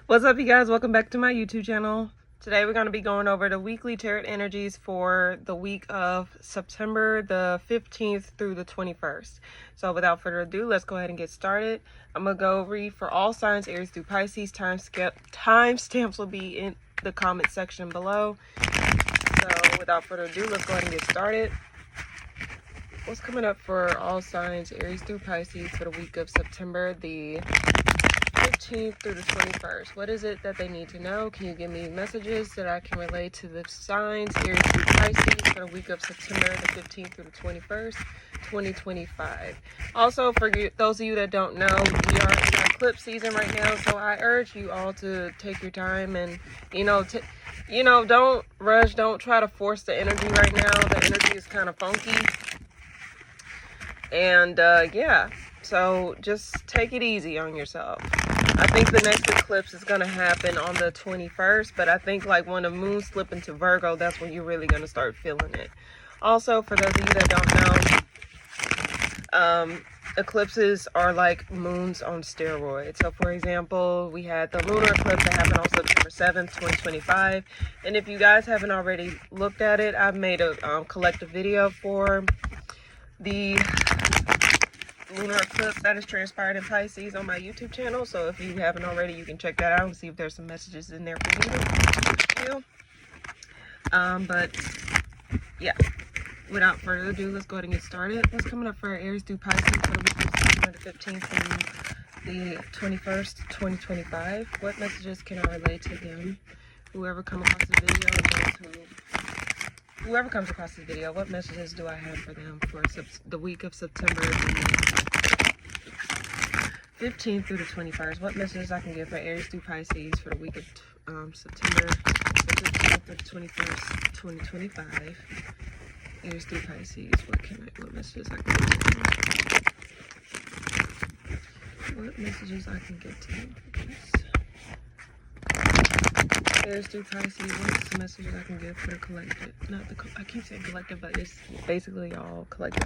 What's up, you guys? Welcome back to my YouTube channel. Today we're going to be going over the weekly tarot energies for the week of September the 15th through the 21st. So without further ado, let's go ahead and get started. I'm going to go read for all signs, Aries through Pisces. Timestamps will be in the comment section below. So without further ado, let's go ahead and get started. What's coming up for all signs, Aries through Pisces for the week of September the 15th through the 21st? What is it that they need to know? Can you give me messages that I can relate to the signs, Aries through Pisces for the week of September the 15th through the 21st, 2025? Also, for those of you that don't know, we are in eclipse season right now, so I urge you all to take your time and, don't rush. Don't try to force the energy right now. The energy is kind of funky. And, yeah. So just take it easy on yourself. I think the next eclipse is going to happen on the 21st, but I think like when the moon slips into Virgo, that's when you're really going to start feeling it. Also, for those of you that don't know, eclipses are like moons on steroids. So for example, we had the lunar eclipse that happened on September 7th, 2025. And if you guys haven't already looked at it, I've made a collective video for the lunar eclipse that has transpired in Pisces on my YouTube channel. So if you haven't already, you can check that out and see if there's some messages in there for you to feel. But yeah, without further ado, let's go ahead and get started. What's coming up for Aries through Pisces for the week of September the 15th through the 21st, 2025? What messages can I relate to them? Whoever comes across the video, whoever comes across this video, what messages do I have for them for the week of September the 15th through the 21st? What messages I can give for Aries through Pisces for the week of September the 15th through the 21st, 2025? Aries through Pisces, what messages I can give to them? What messages I can give to them? Aries through Pisces, what's the messages I can give for the collective? I keep saying collective, but it's basically all collective.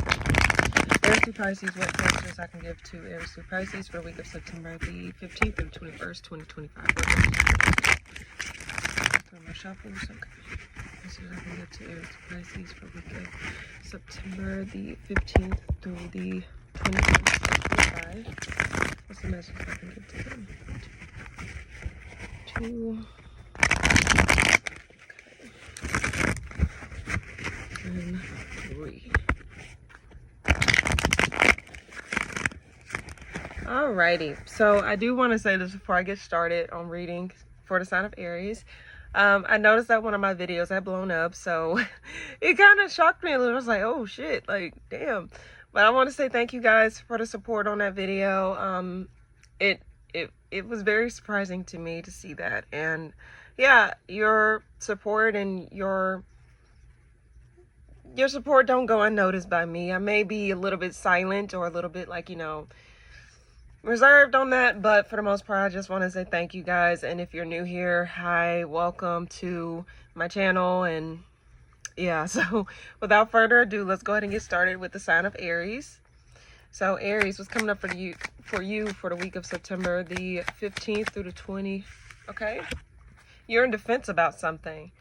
Aries through Pisces, what messages I can give to Aries through Pisces for the week of September the 15th through 21st, 2025? What shuffles? Okay. Messages I can give to Aries through Pisces for the week of September the 15th through the 21st, 2025. What's the message I can give to them? 2. And 3. Alrighty, so I do want to say this before I get started on reading for the sign of Aries. I noticed that one of my videos had blown up, so it kind of shocked me a little. I was like, oh shit, like damn. But I want to say thank you guys for the support on that video. It was very surprising to me to see that, and yeah, your support and your support don't go unnoticed by me. I may be a little bit silent or a little bit like, reserved on that, but for the most part, I just want to say thank you guys. And if you're new here, hi, welcome to my channel. And yeah, so without further ado, let's go ahead and get started with the sign of Aries. So Aries, what's coming up for you for the week of September the 15th through the 20th? Okay, you're in defense about something,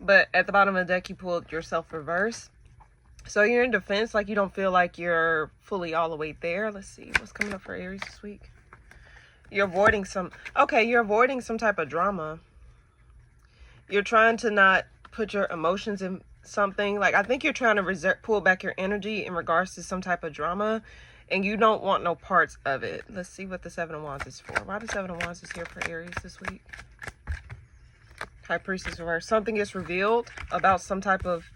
but at the bottom of the deck you pulled yourself reverse. So you're in defense, like you don't feel like you're fully all the way there. Let's see what's coming up for Aries this week. You're avoiding some type of drama. You're trying to not put your emotions in something. Like I think you're trying to pull back your energy in regards to some type of drama, and you don't want no parts of it. Let's see what the 7 of Wands is for. Why the 7 of Wands is here for Aries this week? High Priestess reverse. Something gets revealed about some type of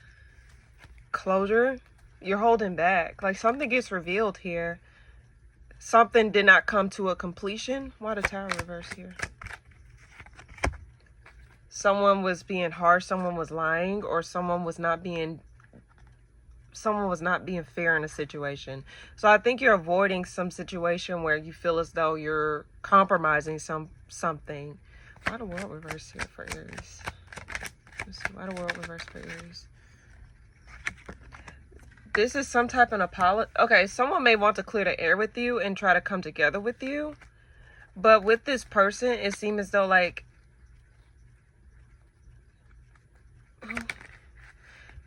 closure. You're holding back. Like something gets revealed here. Something did not come to a completion. Why the Tower reverse here? Someone was being harsh, someone was lying, or someone was not being fair in a situation. So I think you're avoiding some situation where you feel as though you're compromising something. Why the World reverse here for Aries? Let's see, why the World reverse for Aries? This is some type of apology. Okay, someone may want to clear the air with you and try to come together with you, But with this person, it seems as though like,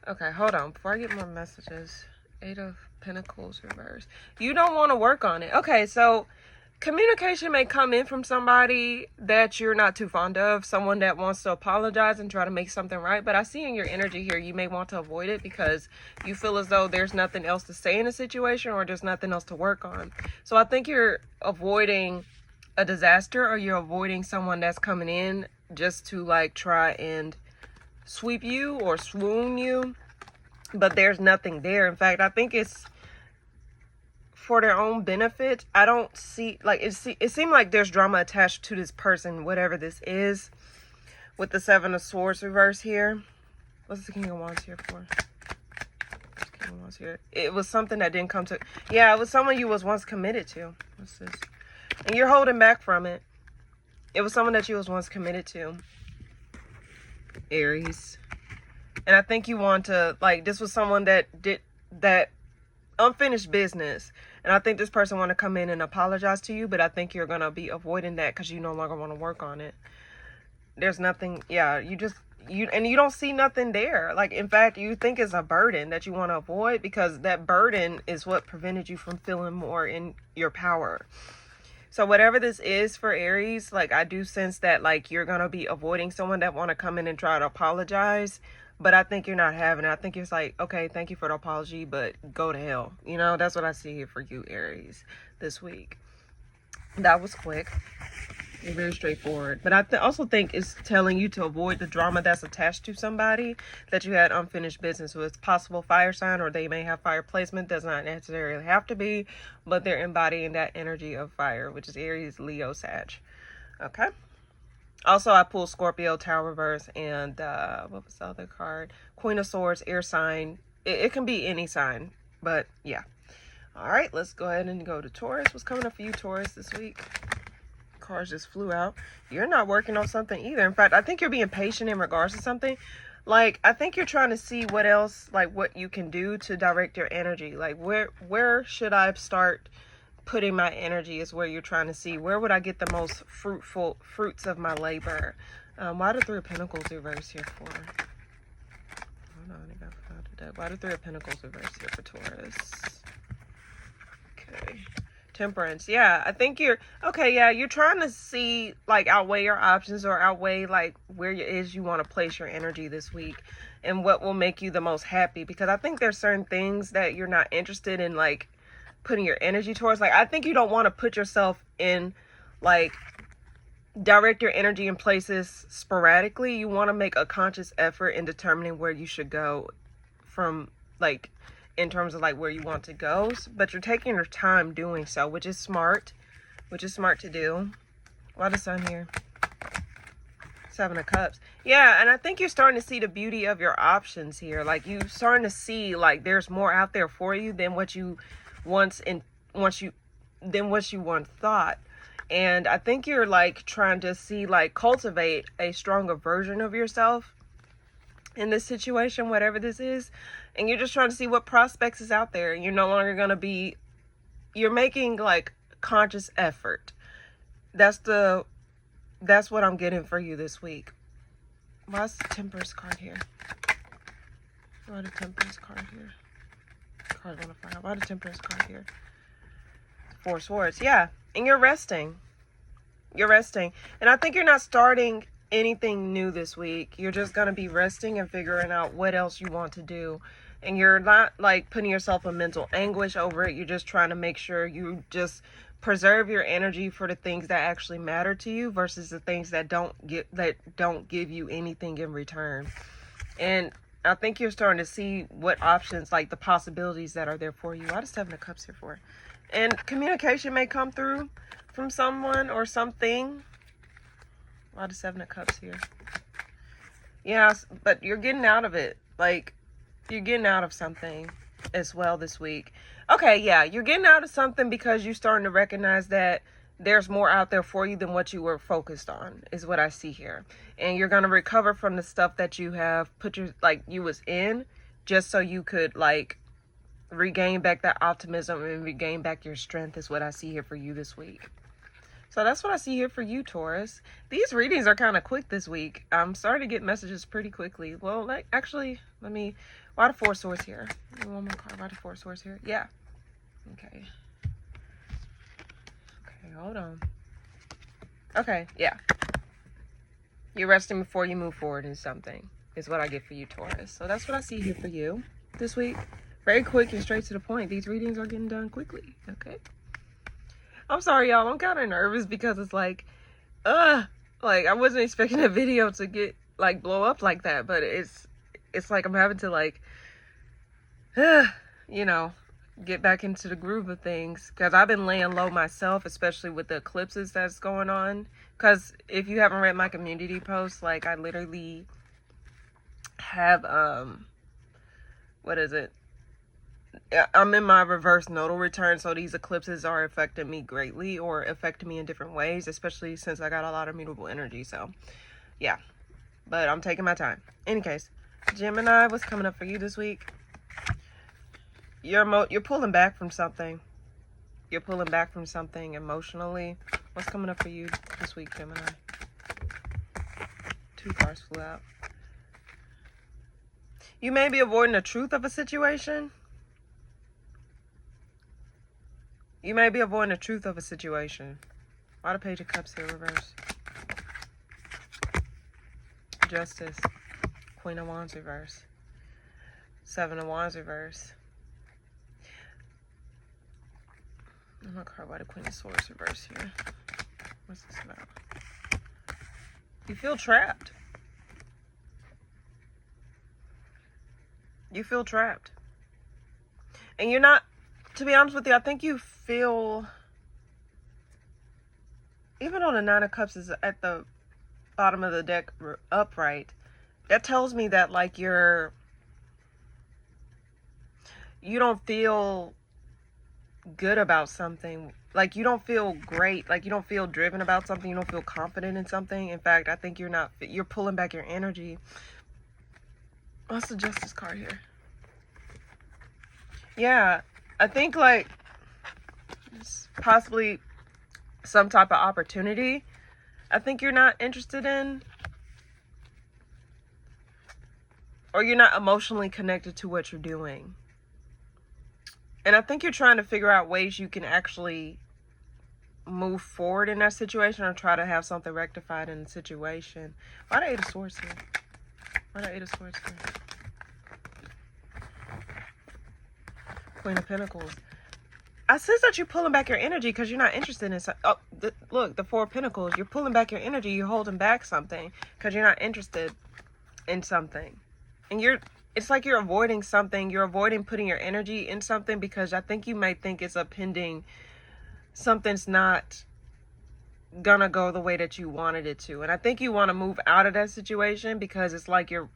okay, hold on. Before I get more messages, 8 of Pentacles reverse. You don't want to work on it. Okay, so communication may come in from somebody that you're not too fond of, someone that wants to apologize and try to make something right. But I see in your energy here, you may want to avoid it because you feel as though there's nothing else to say in a situation or there's nothing else to work on. So I think you're avoiding a disaster, or you're avoiding someone that's coming in just to like try and sweep you or swoon you, but there's nothing there. In fact, I think it's for their own benefit. I don't see, like, it seemed like there's drama attached to this person, whatever this is, with the 7 of Swords reverse here. What's the King of Wands here for? King of Wands here. It was something that didn't come to, yeah, it was someone you was once committed to. What's this? And you're holding back from it. It was someone that you was once committed to, Aries. And I think you want to, like, this was someone that did that unfinished business, and I think this person want to come in and apologize to you, but I think you're gonna be avoiding that because you no longer want to work on it. There's nothing, yeah, you don't see nothing there. Like, in fact, you think it's a burden that you want to avoid, because that burden is what prevented you from feeling more in your power. So whatever this is for Aries, like, I do sense that, like, you're gonna be avoiding someone that want to come in and try to apologize. But I think you're not having it. I think it's like, okay, thank you for the apology, but go to hell. You know, that's what I see here for you, Aries, this week. That was quick. You're very straightforward. But I also think it's telling you to avoid the drama that's attached to somebody that you had unfinished business with. Possible fire sign, or they may have fire placement. Does not necessarily have to be, but they're embodying that energy of fire, which is Aries, Leo, Sag. Okay. Also, I pulled Scorpio, Tower reverse, and what was the other card? Queen of Swords, air sign. It can be any sign, but yeah. All right, let's go ahead and go to Taurus. What's coming up for you, Taurus, this week? Cards just flew out. You're not working on something either. In fact, I think you're being patient in regards to something. Like, I think you're trying to see what else, like, what you can do to direct your energy. Like, where should I start putting my energy, is where you're trying to see where would I get the most fruits of my labor. Why the 3 of Pentacles reverse here for? Hold on, I got that. Why the 3 of Pentacles reverse here for Taurus? Okay, Temperance. Yeah, I think you're okay. Yeah, you're trying to see, like, outweigh your options, or outweigh like where it is you want to place your energy this week, and what will make you the most happy. Because I think there's certain things that you're not interested in, like, putting your energy towards. Like, I think you don't want to put yourself in, like, direct your energy in places sporadically. You want to make a conscious effort in determining where you should go from, like, in terms of, like, where you want to go. But you're taking your time doing so, which is smart to do. Why the Sun here? 7 of Cups. Yeah, and I think you're starting to see the beauty of your options here. Like, you're starting to see, like, there's more out there for you than what you once thought. And I think you're, like, trying to see, like, cultivate a stronger version of yourself in this situation, whatever this is. And you're just trying to see what prospects is out there. You're no longer going to be, you're making, like, conscious effort. That's what I'm getting for you this week. Why's the Temperance card here? Why the Temperance card here? Card on the fire. Why the Temperance card here? 4 Swords. Yeah, and you're resting. You're resting. And I think you're not starting anything new this week. You're just going to be resting and figuring out what else you want to do. And you're not, like, putting yourself in mental anguish over it. You're just trying to make sure you just preserve your energy for the things that actually matter to you versus the things that don't give you anything in return. And I think you're starting to see what options, like, the possibilities that are there for you. Why does 7 of Cups here for? And communication may come through from someone or something. Why does 7 of Cups here? Yeah, but you're getting out of it. Like, you're getting out of something as well this week. Okay, yeah, you're getting out of something because you're starting to recognize that there's more out there for you than what you were focused on, is what I see here. And you're going to recover from the stuff that you have you was in, just so you could, like, regain back that optimism and regain back your strength, is what I see here for you this week. So that's what I see here for you, Taurus. These readings are kind of quick this week. I'm starting to get messages pretty quickly. Well, actually, why the Four Swords here? One more card. Why the Four Swords here? Yeah. Okay. Okay, hold on. Okay, yeah. You're resting before you move forward in something, is what I get for you, Taurus. So that's what I see here for you this week. Very quick and straight to the point. These readings are getting done quickly, okay? I'm sorry, y'all. I'm kind of nervous because it's like I wasn't expecting a video to get, like, blow up like that. But it's like I'm having to, like, you know, get back into the groove of things. Because I've been laying low myself, especially with the eclipses that's going on. Because if you haven't read my community posts, like, I literally have, what is it? I'm in my reverse nodal return, so these eclipses are affecting me greatly, or affecting me in different ways, especially since I got a lot of mutable energy. So yeah, but I'm taking my time. Any case, Gemini, what's coming up for you this week? You're pulling back from something. You're pulling back from something emotionally. What's coming up for you this week, Gemini? 2 cards flew out. You may be avoiding the truth of a situation. You may be avoiding the truth of a situation. Why the Page of Cups here, reverse? Justice. Queen of Wands, reverse. 7 of Wands, reverse. I'm not caught by the Queen of Swords, reverse here. What's this about? You feel trapped. You feel trapped. And you're not, to be honest with you, I think you feel, even though the 9 of Cups is at the bottom of the deck upright, that tells me that, like, you don't feel good about something. Like, you don't feel great. Like, you don't feel driven about something. You don't feel confident in something. In fact, I think you're pulling back your energy. What's the Justice card here? Yeah, I think, like, it's possibly some type of opportunity I think you're not interested in, or you're not emotionally connected to what you're doing. And I think you're trying to figure out ways you can actually move forward in that situation, or try to have something rectified in the situation. Why the 8 of Swords here? Why the 8 of Swords here? Queen of Pentacles. I sense that you're pulling back your energy because you're not interested in something. Oh, look, the 4 of Pentacles. You're pulling back your energy. You're holding back something because you're not interested in something. And it's like you're avoiding something. You're avoiding putting your energy in something because I think you might think it's a pending, something's not gonna go the way that you wanted it to. And I think you want to move out of that situation because it's like your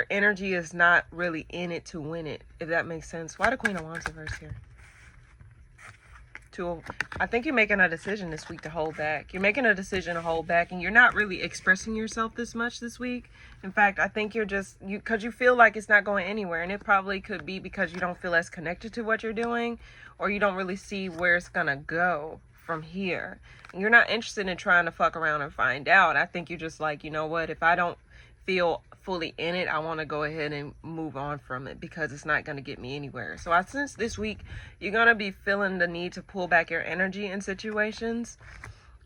energy is not really in it to win it, if that makes sense. Why the Queen of Wands reverse here? I think you're making a decision this week to hold back. You're making a decision to hold back, and you're not really expressing yourself this much this week. In fact, I think you're just, because you feel like it's not going anywhere, and it probably could be because you don't feel as connected to what you're doing, or you don't really see where it's gonna go from here. And you're not interested in trying to fuck around and find out. I think you're just like, you know what, if I don't feel fully in it, I want to go ahead and move on from it because it's not going to get me anywhere. So I sense this week you're going to be feeling the need to pull back your energy in situations,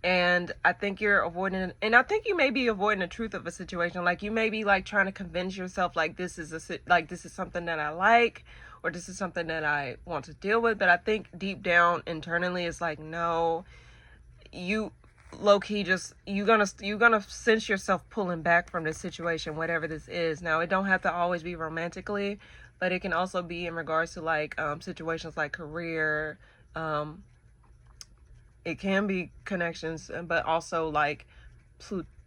and I think you're avoiding, and I think you may be avoiding the truth of a situation. Like, you may be like trying to convince yourself like this is something that I like, or this is something that I want to deal with, but I think deep down internally it's like, no, you low-key just you're gonna sense yourself pulling back from this situation, whatever this is. Now, it don't have to always be romantically, but it can also be in regards to like situations like career. It can be connections, but also like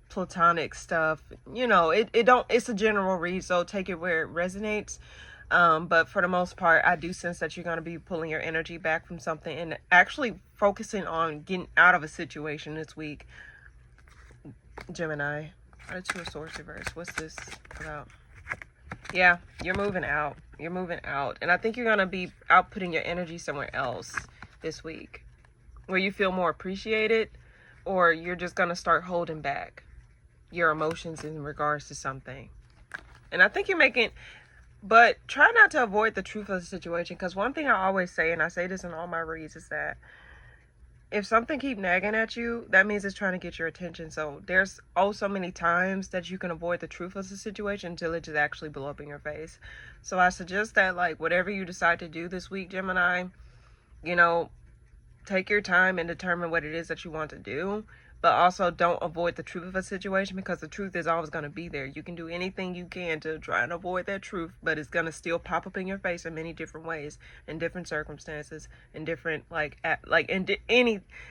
platonic stuff. You know, it's a general read, so take it where it resonates. But for the most part, I do sense that you're going to be pulling your energy back from something and actually focusing on getting out of a situation this week. Gemini. The 2 of Swords reverse. What's this about? Yeah, you're moving out. You're moving out. And I think you're going to be out putting your energy somewhere else this week, where you feel more appreciated, or you're just going to start holding back your emotions in regards to something. And I think you're making, but try not to avoid the truth of the situation. Because one thing I always say, and I say this in all my reads, is that if something keep nagging at you, that means it's trying to get your attention. So there's so many times that you can avoid the truth of the situation until it just actually blow up in your face. So I suggest that, like, whatever you decide to do this week, Gemini, you know, take your time and determine what it is that you want to do. But also don't avoid the truth of a situation, because the truth is always going to be there. You can do anything you can to try and avoid that truth, but it's going to still pop up in your face in many different ways, in different circumstances, in different, it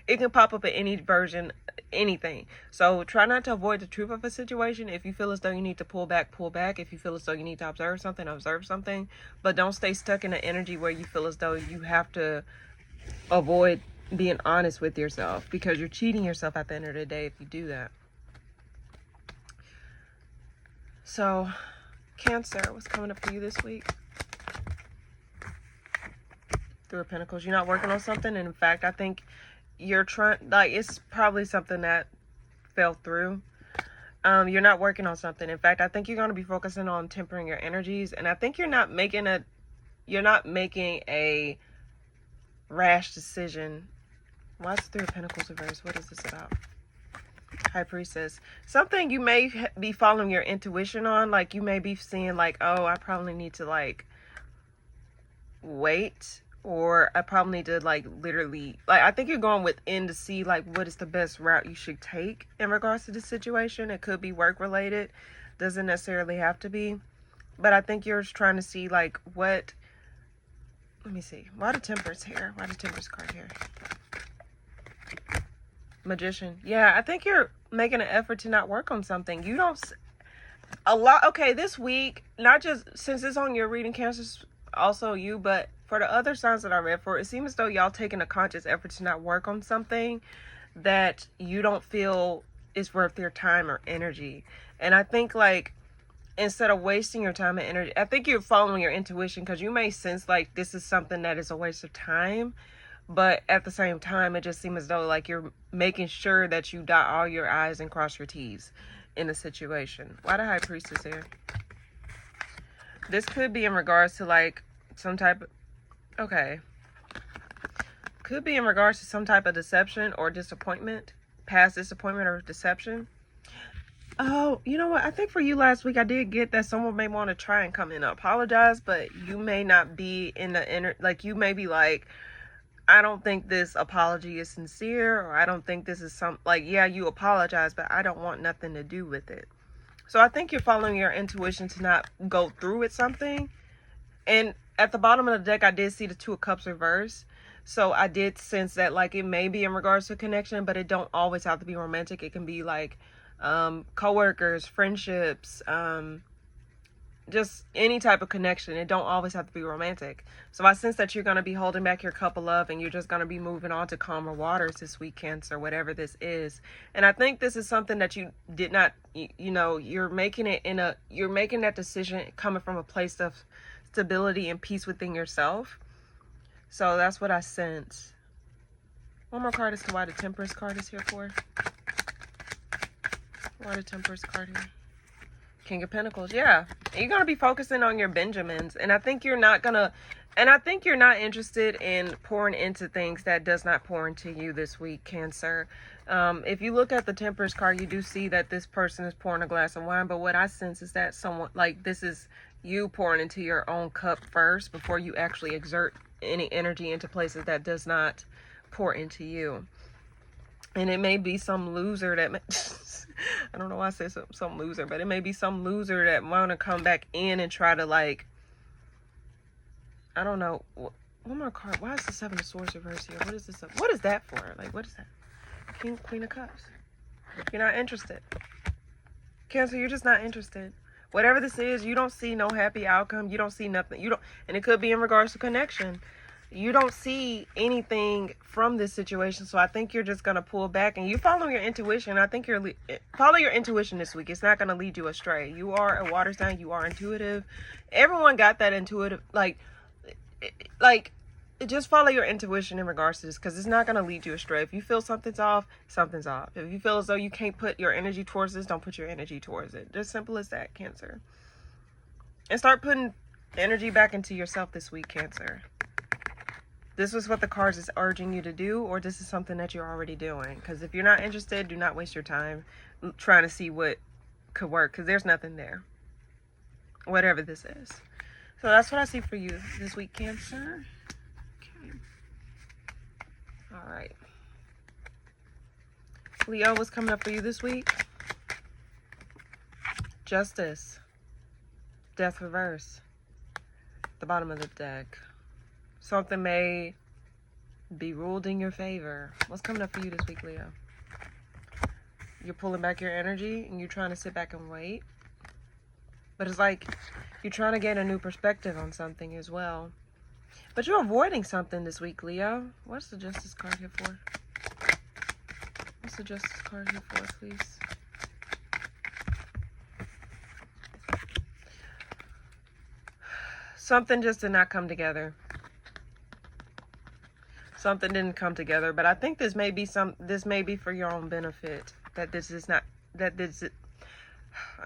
can pop up in any version, anything. So try not to avoid the truth of a situation. If you feel as though you need to pull back, pull back. If you feel as though you need to observe something. But don't stay stuck in the energy where you feel as though you have to avoid being honest with yourself, because you're cheating yourself at the end of the day if you do that. So, Cancer, what's coming up for you this week? Three of Pentacles. You're not working on something, and in fact, I think you're trying, it's probably something that fell through. You're not working on something. In fact, I think you're going to be focusing on tempering your energies, and I think you're not making a rash decision. Why is Three of Pentacles reversed? What is this about? High Priestess. Something you may be following your intuition on. Like, you may be seeing, like, oh, I probably need to, like, wait. Or I probably need to, like, literally, like, I think you're going within to see, like, what is the best route you should take in regards to this situation. It could be work related. Doesn't necessarily have to be. But I think you're just trying to see, like, what. Let me see. Why the Temperance here? Why the Temperance card here? Magician. Yeah, I think you're making an effort to not work on something. You don't okay, this week, not just since it's on your reading, Cancer, also you, but for the other signs that I read for, it seems as though y'all taking a conscious effort to not work on something that you don't feel is worth your time or energy. And I think, like, instead of wasting your time and energy, I think you're following your intuition, because you may sense like this is something that is a waste of time. But at the same time, it just seems as though, like, you're making sure that you dot all your I's and cross your T's in the situation. Why the High Priestess here? This could be in regards to, like, some type of... Okay. Could be in regards to some type of deception or disappointment. Past disappointment or deception. Oh, you know what? I think for you last week, I did get that someone may want to try and come in and apologize, but you may not be in the inner... Like, you may be like... I don't think this apology is sincere, or I don't think this is yeah, you apologize, but I don't want nothing to do with it. So I think you're following your intuition to not go through with something. And at the bottom of the deck, I did see the Two of Cups reversed. So I did sense that, like, it may be in regards to connection, but it don't always have to be romantic. It can be like co-workers, friendships, just any type of connection. It don't always have to be romantic. So I sense that you're going to be holding back your cup of love, and you're just going to be moving on to calmer waters this week, Cancer, whatever this is. And I think this is something that you did not, you're making that decision coming from a place of stability and peace within yourself. So that's what I sense. One more card as to why the Temperance card is here for. Why the Temperance card here? King of Pentacles. Yeah, you're going to be focusing on your Benjamins, and I think you're not interested in pouring into things that does not pour into you this week, Cancer. If you look at the Temperance card, you do see that this person is pouring a glass of wine, but what I sense is that someone, like, this is you pouring into your own cup first before you actually exert any energy into places that does not pour into you. And it may be some loser that I don't know why I say some loser, but it may be some loser that want to come back in and try to, like, I don't know. One more card. Why is the Seven of Swords reversed here? What is this? What is that for? Like, what is that? Queen of Cups. You're not interested. Cancer, you're just not interested. Whatever this is, you don't see no happy outcome. You don't see nothing. And it could be in regards to connection. You don't see anything from this situation, so I think you're just going to pull back, and you follow your intuition. I think follow your intuition this week. It's not going to lead you astray. You are a water sign. You are intuitive. Everyone got that intuitive, like just follow your intuition in regards to this, because it's not going to lead you astray. If you feel something's off, something's off. If you feel as though you can't put your energy towards this, don't put your energy towards it. Just simple as that, Cancer. And start putting energy back into yourself this week, Cancer. This is what the cards is urging you to do, or this is something that you're already doing. Because if you're not interested, do not waste your time trying to see what could work, because there's nothing there. Whatever this is. So that's what I see for you this week, Cancer. Okay. All right. Leo, what's coming up for you this week? Justice. Death reverse. The bottom of the deck. Something may be ruled in your favor. What's coming up for you this week, Leo? You're pulling back your energy and you're trying to sit back and wait. But it's like you're trying to get a new perspective on something as well. But you're avoiding something this week, Leo. What's the Justice card here for? What's the Justice card here for, please? Something just did not come together. Something didn't come together. But I think this may be for your own benefit. I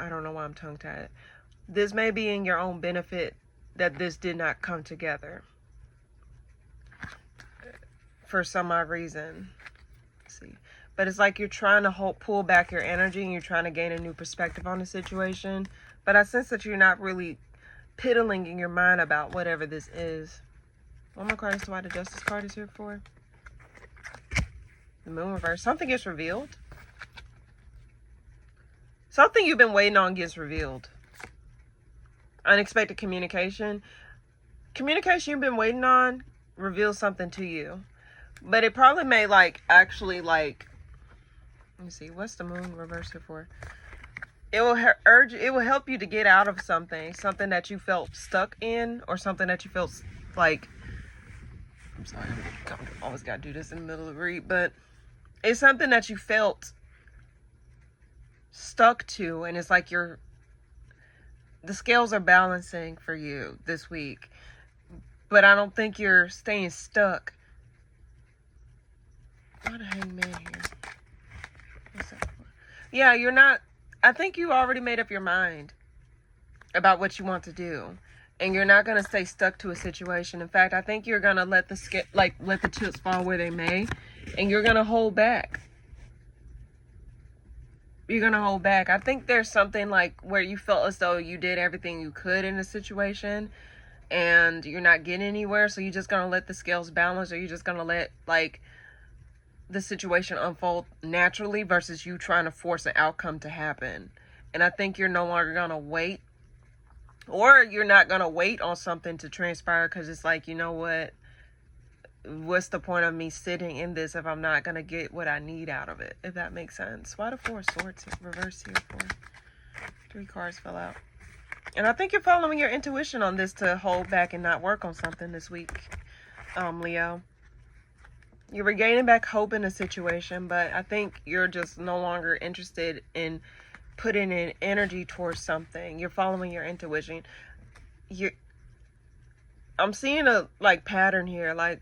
don't know why I'm tongue-tied. This may be in your own benefit that this did not come together. For some odd reason. Let's see. But it's like you're trying to pull back your energy and you're trying to gain a new perspective on the situation. But I sense that you're not really piddling in your mind about whatever this is. One more card as to why the Justice card is here for. The Moon reverse. Something gets revealed. Something you've been waiting on gets revealed. Unexpected communication. Communication you've been waiting on reveals something to you. But it probably may actually let me see, what's the Moon reverse here for? It will help you to get out of something that you felt stuck in, or something that you felt like, I'm sorry, I always got to do this in the middle of the read, but it's something that you felt stuck to, and it's like the scales are balancing for you this week, but I don't think you're staying stuck. Why the Hangman here? What's that for? Yeah, you're not. I think you already made up your mind about what you want to do, and you're not going to stay stuck to a situation. In fact, I think you're going to let the chips fall where they may, and you're going to hold back. You're going to hold back. I think there's something where you felt as though you did everything you could in a situation and you're not getting anywhere. So you're just going to let the scales balance, or you're just going to let the situation unfold naturally versus you trying to force an outcome to happen. And I think you're no longer going to wait, or you're not going to wait on something to transpire, because it's like, you know what? What's the point of me sitting in this if I'm not going to get what I need out of it? If that makes sense. Why the Four of Swords reverse here for? 3 cards fell out. And I think you're following your intuition on this to hold back and not work on something this week, Leo. You're regaining back hope in a situation, but I think you're just no longer interested in putting in energy towards something. You're following your intuition. I'm seeing a pattern here.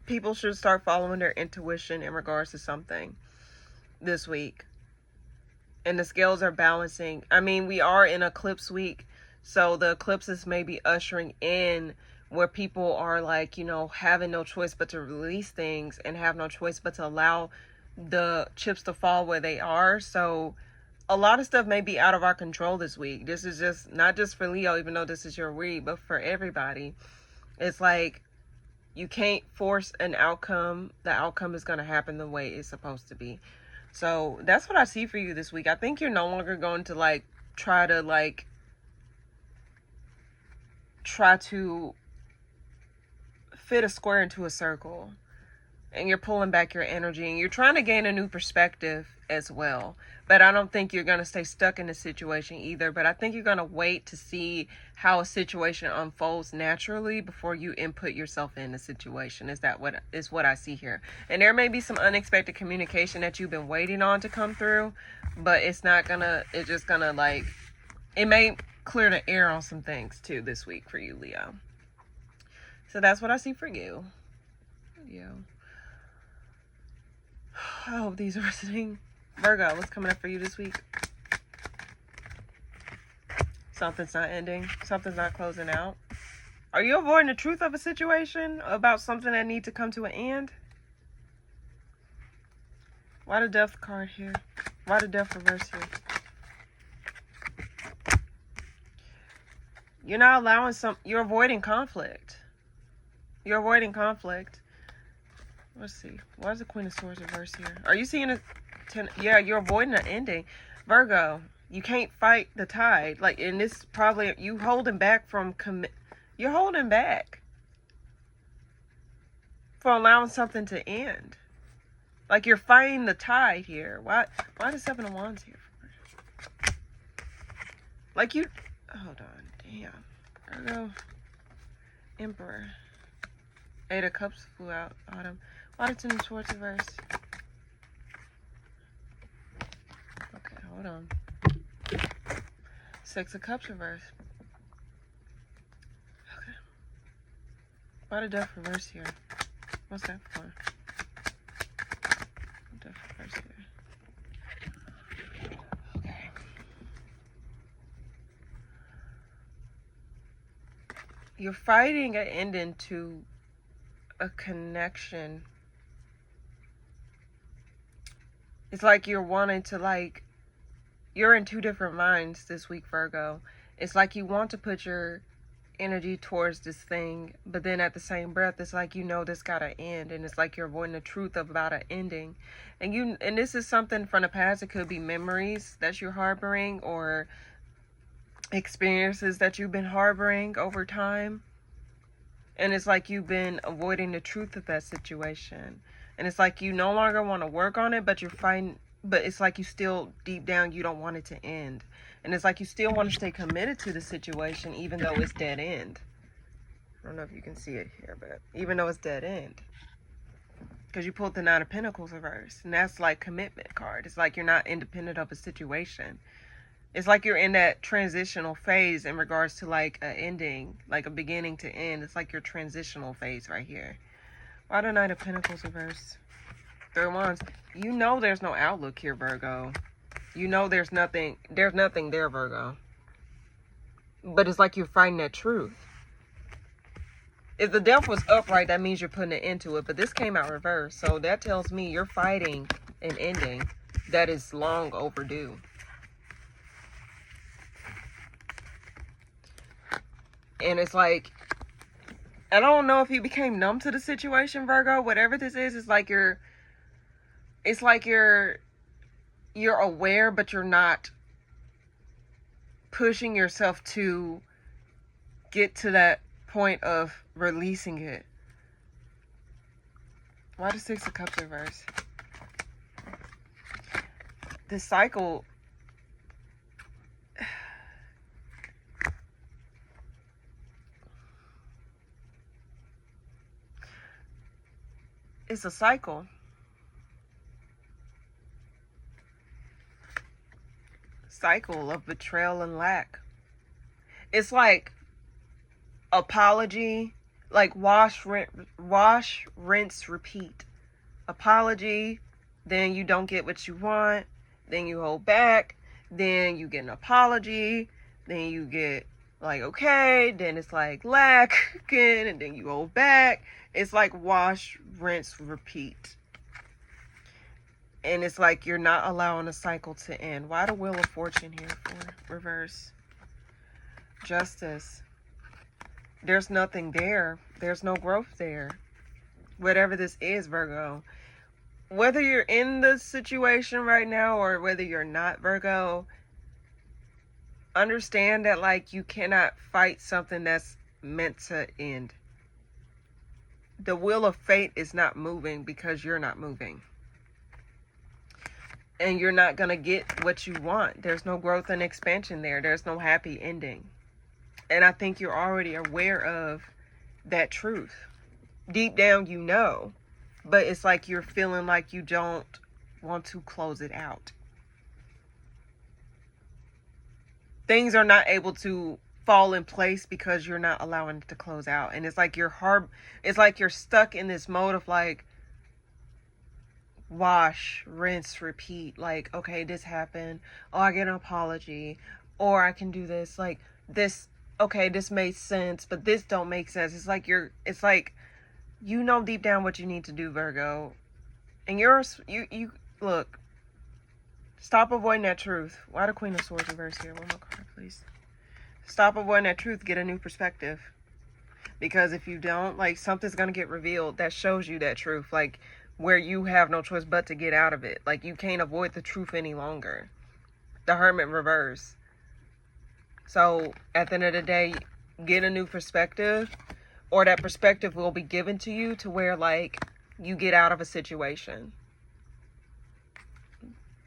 People should start following their intuition in regards to something this week. And the scales are balancing. I mean, we are in eclipse week, so the eclipses may be ushering in where people are having no choice but to release things and have no choice but to allow the chips to fall where they are. So a lot of stuff may be out of our control this week. This is just not just for Leo, even though this is your read, but for everybody. It's like you can't force an outcome. The outcome is going to happen the way it's supposed to be. So that's what I see for you this week. I think you're no longer going to try to fit a square into a circle, and you're pulling back your energy and you're trying to gain a new perspective as well. But I don't think you're going to stay stuck in a situation either, but I think you're going to wait to see how a situation unfolds naturally before you input yourself in the situation. Is what I see here. And there may be some unexpected communication that you've been waiting on to come through, but it's just gonna it may clear the air on some things too this week for you, Leo. So that's what I see for you. you. I hope these are listening. Virgo, what's coming up for you this week? Something's not ending. Something's not closing out. Are you avoiding the truth of a situation about something that needs to come to an end? Why the Death card here? Why the Death reverse here? You're not allowing you're avoiding conflict. You're avoiding conflict. Let's see. Why is the Queen of Swords reverse here? Are you seeing a yeah, you're avoiding an ending. Virgo, you can't fight the tide. Like, and this probably, you holding back from you're holding back for allowing something to end. Like, you're fighting the tide here. Why the Seven of Wands here? Like, you, hold on, damn. Virgo, Emperor, Eight of Cups flew out, Autumn. Why the Ten of Swords reverse? Okay, hold on. Six of Cups reverse. Okay. Why the Death reverse here? What's that for? Death reverse here. Okay. You're fighting an ending to a connection. It's like you're wanting to, like, you're in two different minds this week, Virgo. It's like you want to put your energy towards this thing, but then at the same breath, it's like, you know, this gotta end, and it's like you're avoiding the truth about an ending. And this is something from the past. It could be memories that you're harboring, or experiences that you've been harboring over time. And it's like you've been avoiding the truth of that situation. And it's like you no longer want to work on it, but you're fighting. But it's like you still, deep down, you don't want it to end. And it's like you still want to stay committed to the situation, even though it's dead end. I don't know if you can see it here, but even though it's dead end. Because you pulled the Nine of Pentacles reverse. And that's like commitment card. It's like you're not independent of a situation. It's like you're in that transitional phase in regards to like an ending, like a beginning to end. It's like your transitional phase right here. Why the Knight of Pentacles reverse? Three of Wands. You know there's no outlook here, Virgo. You know there's nothing there, Virgo. But it's like you're fighting that truth. If the Death was upright, that means you're putting an end to it. But this came out reverse. So that tells me you're fighting an ending that is long overdue. And it's like, I don't know if you became numb to the situation, Virgo. Whatever this is, it's like you're aware, but you're not pushing yourself to get to that point of releasing it. Why the Six of Cups reverse? This cycle, it's a cycle. Cycle of betrayal and lack. It's like apology, like wash, rinse, repeat. Apology, then you don't get what you want, then you hold back, then you get an apology, then you get like okay, then it's like lack again, and then you hold back. It's like wash, rinse, repeat. And it's like you're not allowing a cycle to end. Why the Wheel of Fortune here for reverse? Justice. There's nothing there. There's no growth there. Whatever this is, Virgo. Whether you're in the situation right now or whether you're not, Virgo, understand that like you cannot fight something that's meant to end. The wheel of fate is not moving because you're not moving. And you're not going to get what you want. There's no growth and expansion there. There's no happy ending. And I think you're already aware of that truth. Deep down, you know. But it's like you're feeling like you don't want to close it out. Things are not able to fall in place because you're not allowing it to close out. And it's like it's like you're stuck in this mode of like wash, rinse, repeat. Like, okay, this happened. Oh, I get an apology. Or I can do this. Like this, okay, this made sense, but this don't make sense. It's like you know deep down what you need to do, Virgo. And you look, stop avoiding that truth. Why the Queen of Swords reverse here? One more card, please. Stop avoiding that truth. Get a new perspective. Because if you don't, like, something's going to get revealed that shows you that truth. Like, where you have no choice but to get out of it. Like, you can't avoid the truth any longer. The Hermit reverse. So, at the end of the day, get a new perspective. Or that perspective will be given to you to where, like, you get out of a situation.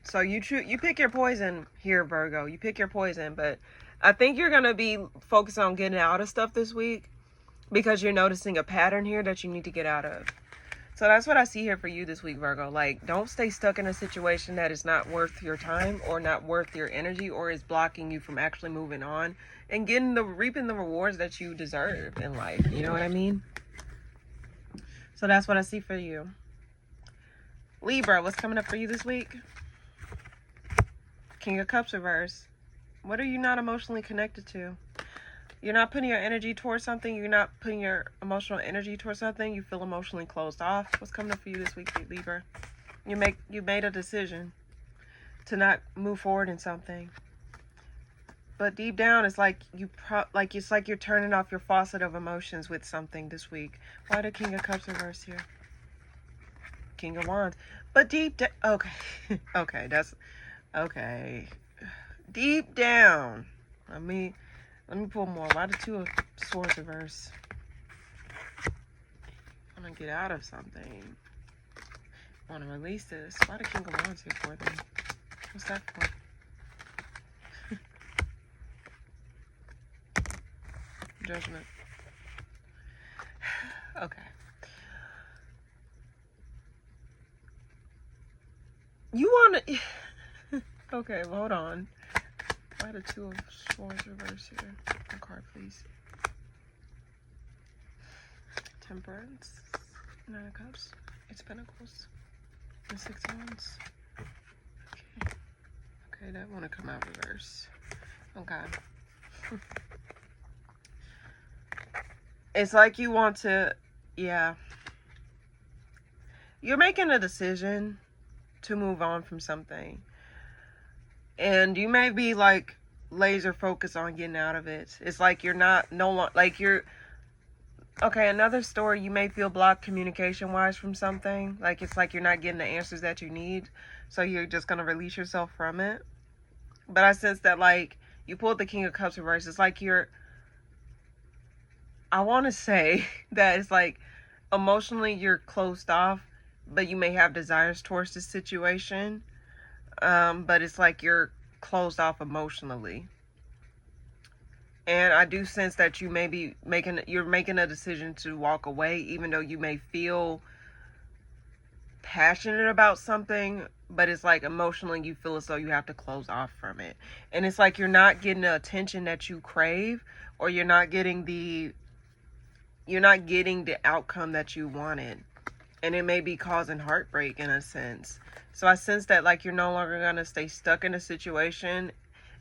So, you pick your poison here, Virgo. You pick your poison, but I think you're going to be focused on getting out of stuff this week because you're noticing a pattern here that you need to get out of. So that's what I see here for you this week, Virgo. Like, don't stay stuck in a situation that is not worth your time or not worth your energy or is blocking you from actually moving on and reaping the rewards that you deserve in life. You know what I mean? So that's what I see for you. Libra, what's coming up for you this week? King of Cups reverse. What are you not emotionally connected to? You're not putting your energy towards something. You're not putting your emotional energy towards something. You feel emotionally closed off. What's coming up for you this week, Libra? You made a decision to not move forward in something. But deep down, it's like it's like you're turning off your faucet of emotions with something this week. Why the King of Cups reverse here? King of Wands. But deep down, okay, okay, that's okay. Deep down, let me pull more. Why the Two of Swords reverse? I want to get out of something. I want to release this. Why the King of Wands here for them? What's that for? Judgment. Okay. You want to... Okay, well, hold on. Why the Two of Swords reverse here? One card, please. Temperance. Nine of Cups. It's Pentacles. The Six of Wands. Okay. Okay, that want to come out reverse. Okay. It's like you want to... Yeah. You're making a decision to move on from something. And you may be like laser focused on getting out of it. It's like you're okay, another story, you may feel blocked communication wise from something. Like it's like you're not getting the answers that you need. So you're just going to release yourself from it. But I sense that like you pulled the King of Cups reverse. It's like I want to say that it's like emotionally you're closed off, but you may have desires towards this situation. But it's like you're closed off emotionally. And I do sense that you may be making a decision to walk away, even though you may feel passionate about something, but it's like emotionally you feel as though you have to close off from it. And it's like you're not getting the attention that you crave, or you're not getting the outcome that you wanted. And it may be causing heartbreak in a sense. So I sense that like you're no longer going to stay stuck in a situation,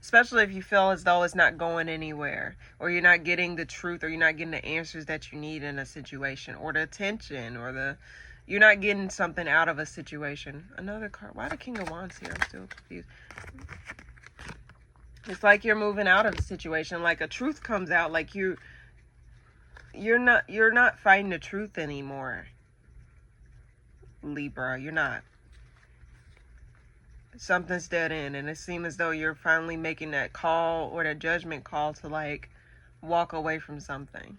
especially if you feel as though it's not going anywhere, or you're not getting the truth, or you're not getting the answers that you need in a situation, or the attention, or you're not getting something out of a situation. Another card. Why the King of Wands here? I'm still confused. It's like you're moving out of the situation. Like a truth comes out. Like you're not fighting the truth anymore. Libra, you're not. Something's dead end, and it seems as though you're finally making that call or that judgment call to like walk away from something,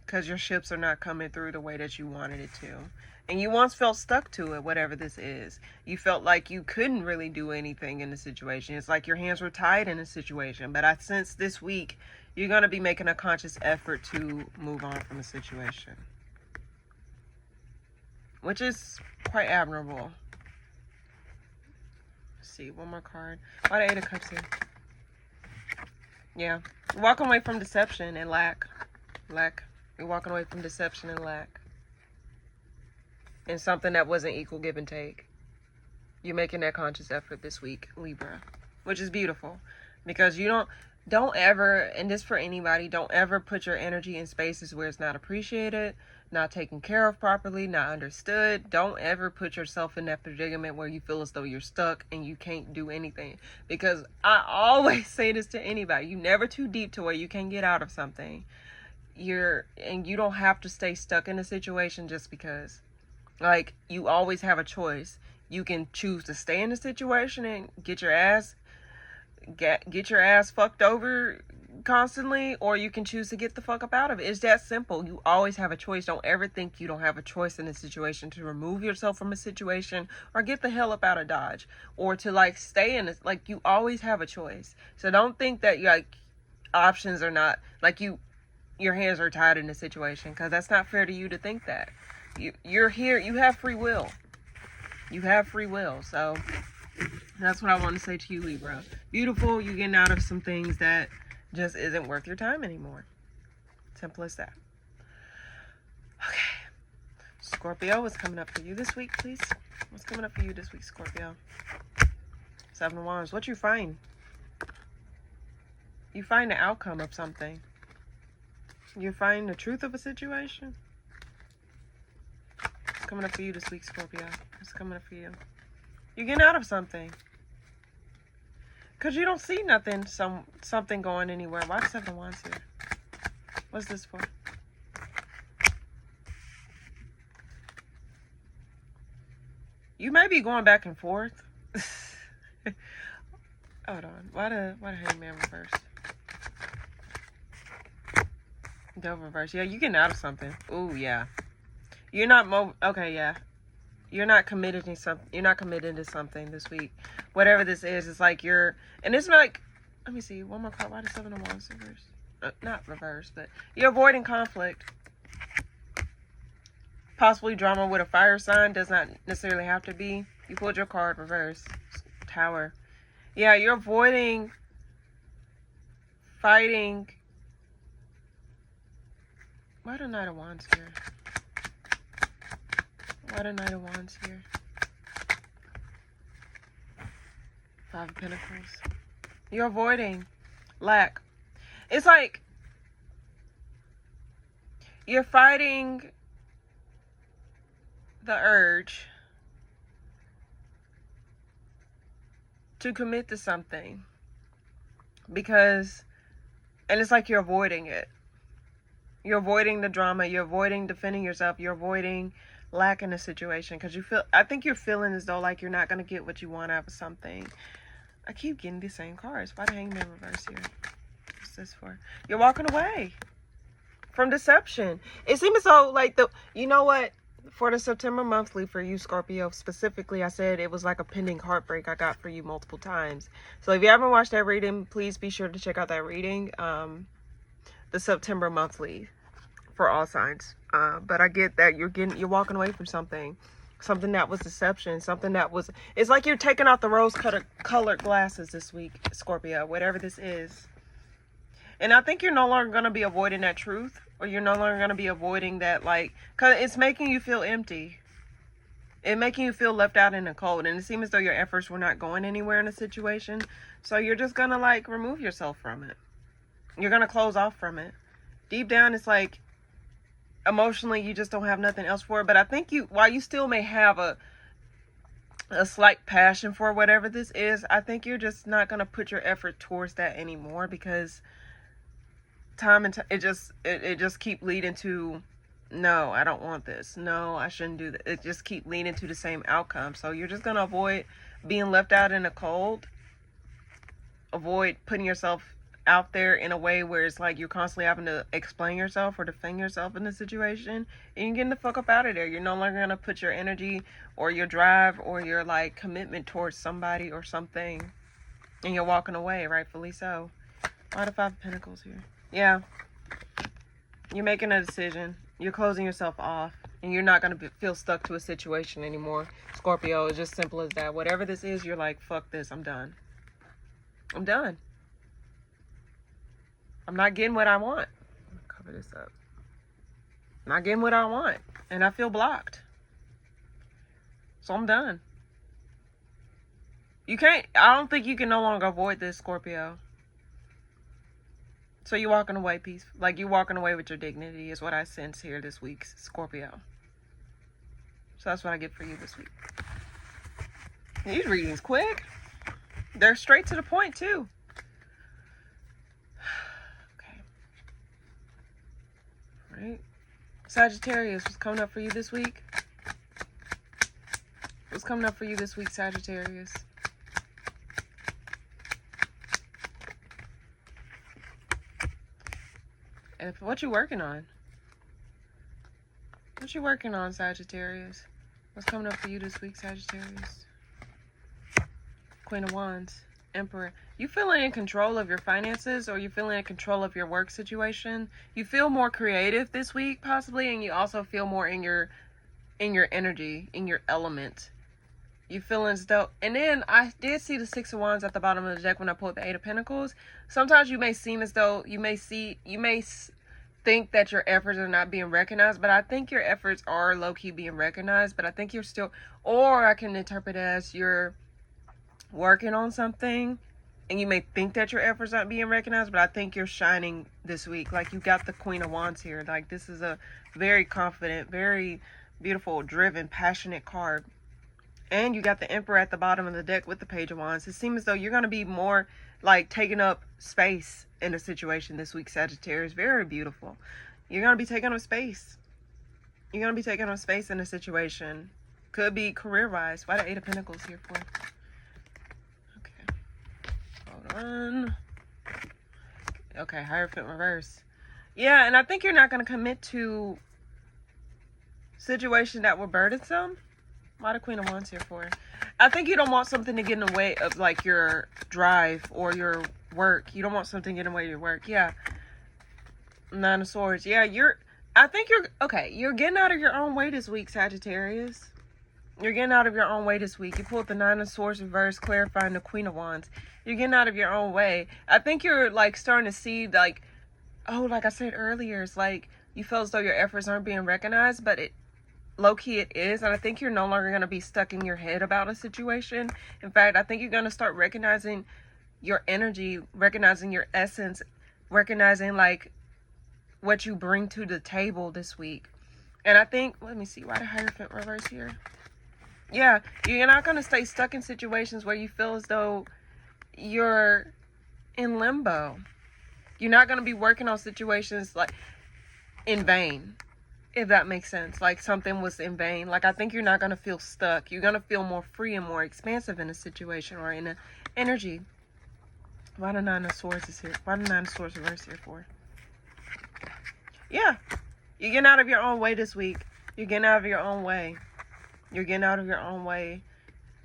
because your ships are not coming through the way that you wanted it to. And you once felt stuck to it, whatever this is. You felt like you couldn't really do anything in the situation. It's like your hands were tied in the situation. But I sense this week you're going to be making a conscious effort to move on from the situation, which is quite admirable. Let's see, one more card. Why the Eight of Cups here? Yeah. You're walking away from deception and lack. You're walking away from deception and lack. And something that wasn't equal give and take. You're making that conscious effort this week, Libra. Which is beautiful. Because you don't ever, and this for anybody, don't ever put your energy in spaces where it's not appreciated, not taken care of properly, not understood. Don't ever put yourself in that predicament where you feel as though you're stuck and you can't do anything. Because I always say this to anybody. You're never too deep to where you can't get out of something. And you don't have to stay stuck in a situation just because. Like, you always have a choice. You can choose to stay in the situation and get your ass fucked over constantly, or you can choose to get the fuck up out of it. It's that simple. You always have a choice. Don't ever think you don't have a choice in a situation to remove yourself from a situation or get the hell up out of Dodge, or to like stay in it. Like, you always have a choice. So don't think that like options are not like your hands are tied in a situation, because that's not fair to you to think that. You're here. You have free will. You have free will. So that's what I want to say to you, Libra. Beautiful. You're getting out of some things that just isn't worth your time anymore. Simple as that. Okay. Scorpio, what's coming up for you this week, please? What's coming up for you this week, Scorpio? Seven of Wands. What you find? You find the outcome of something. You find the truth of a situation. What's coming up for you this week, Scorpio? What's coming up for you? You're getting out of something. Because you don't see nothing, something going anywhere. Why is Seven of Wands here? What's this for? You may be going back and forth. Hold on. Why the Hangman reverse? Devil reverse. Yeah, you're getting out of something. Ooh, yeah. You're not okay, yeah. You're not committed to something. You're not committed to something this week. Whatever this is, it's like you're, and it's like, let me see, one more card. Why the Seven of Wands reverse? Not reverse, but you're avoiding conflict. Possibly drama with a fire sign. Does not necessarily have to be. You pulled your card reverse. Tower. Yeah, you're avoiding fighting. Why the Knight of Wands here? Why the Knight of Wands here? Five of Pentacles. You're avoiding lack. It's like you're fighting the urge to commit to something because, and it's like you're avoiding it. You're avoiding the drama. You're avoiding defending yourself. You're avoiding lack in a situation because I think you're feeling as though like you're not going to get what you want out of something. I keep getting the same cards. Why the Hangman reverse here? What's this for? You're walking away from deception. It seems as though like you know what? For the September monthly for you, Scorpio, specifically, I said it was like a pending heartbreak I got for you multiple times. So if you haven't watched that reading, please be sure to check out that reading. The September monthly for all signs. But I get that you're walking away from something that was deception, something that was, it's like you're taking out the rose colored glasses this week, Scorpio, whatever this is. And I think you're no longer going to be avoiding that truth, or you're no longer going to be avoiding that, like, because it's making you feel empty. It's making you feel left out in the cold. And it seems as though your efforts were not going anywhere in a situation. So you're just going to, like, remove yourself from it. You're going to close off from it. Deep down, it's like, emotionally, you just don't have nothing else for it. But I think while you still may have a slight passion for whatever this is, I think you're just not going to put your effort towards that anymore, because it just keep leading to, no, I don't want this. No, I shouldn't do that. It just keep leading to the same outcome. So you're just going to avoid being left out in the cold. Avoid putting yourself out there in a way where it's like you're constantly having to explain yourself or defend yourself in the situation, and you're getting the fuck up out of there. You're no longer going to put your energy or your drive or your like commitment towards somebody or something, and you're walking away, rightfully so. Why the Five of Pentacles here? Yeah, you're making a decision. You're closing yourself off, and you're not going to feel stuck to a situation anymore, Scorpio. It's just simple as that. Whatever this is, you're like, fuck this, I'm done. I'm done. I'm not getting what I want. Cover this up. I'm not getting what I want. And I feel blocked. So I'm done. I don't think you can no longer avoid this, Scorpio. So you're walking away like you're walking away with your dignity is what I sense here this week, Scorpio. So that's what I get for you this week. These readings quick. They're straight to the point too. Okay. All right. Sagittarius, what's coming up for you this week? What's coming up for you this week, Sagittarius? What you working on? What you working on, Sagittarius? What's coming up for you this week, Sagittarius? Queen of Wands, Emperor. You feeling in control of your finances, or you feeling in control of your work situation? You feel more creative this week, possibly, and you also feel more in your energy, in your element. You feeling as though, and then I did see the Six of Wands at the bottom of the deck when I pulled the Eight of Pentacles. Sometimes you may seem as though you may think that your efforts are not being recognized, but I think your efforts are low-key being recognized, but I think you're still, or I can interpret it as you're working on something and you may think that your efforts aren't being recognized, but I think you're shining this week. Like, you got the Queen of Wands here. Like, this is a very confident, very beautiful, driven, passionate card. And you got the Emperor at the bottom of the deck with the Page of Wands. It seems as though you're going to be more like taking up space in a situation this week, Sagittarius. Very beautiful. You're going to be taking up space. You're going to be taking up space in a situation. Could be career-wise. Why the Eight of Pentacles here for? Okay. Hold on. Okay, Hierophant reverse. Yeah, and I think you're not going to commit to situations that were burdensome. Why the Queen of Wands here for? I think you don't want something to get in the way of like your drive or your work. You don't want something to get in the way of your work. Yeah. Nine of Swords. Yeah, okay. You're getting out of your own way this week, Sagittarius. You're getting out of your own way this week. You pulled the Nine of Swords reverse, clarifying the Queen of Wands. You're getting out of your own way. I think you're like starting to see like, oh, like I said earlier, it's like you feel as though your efforts aren't being recognized, but low-key it is. And I think you're no longer going to be stuck in your head about a situation. In fact, I think you're going to start recognizing your energy, recognizing your essence, recognizing like what you bring to the table this week. And I think, let me see, why the Hierophant reverse here? Yeah, you're not going to stay stuck in situations where you feel as though you're in limbo. You're not going to be working on situations like in vain, if that makes sense. Like something was in vain. Like, I think you're not going to feel stuck. You're going to feel more free and more expansive in a situation or in an energy. Why the Nine of Swords is here? Why the Nine of Swords reverse here for? Yeah. You're getting out of your own way this week. You're getting out of your own way. You're getting out of your own way.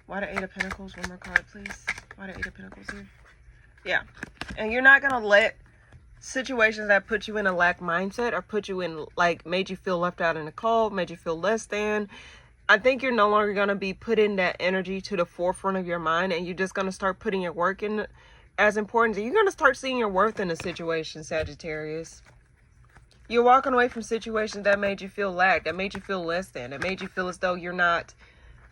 Why the Eight of Pentacles? One more card, please. Why the Eight of Pentacles here? Yeah. And you're not going to let situations that put you in a lack mindset or put you in, like, made you feel left out in the cold, made you feel less than. I think you're no longer going to be putting that energy to the forefront of your mind, and you're just going to start putting your work in as important. You're going to start seeing your worth in a situation, Sagittarius. You're walking away from situations that made you feel lack, that made you feel less than, that made you feel as though you're not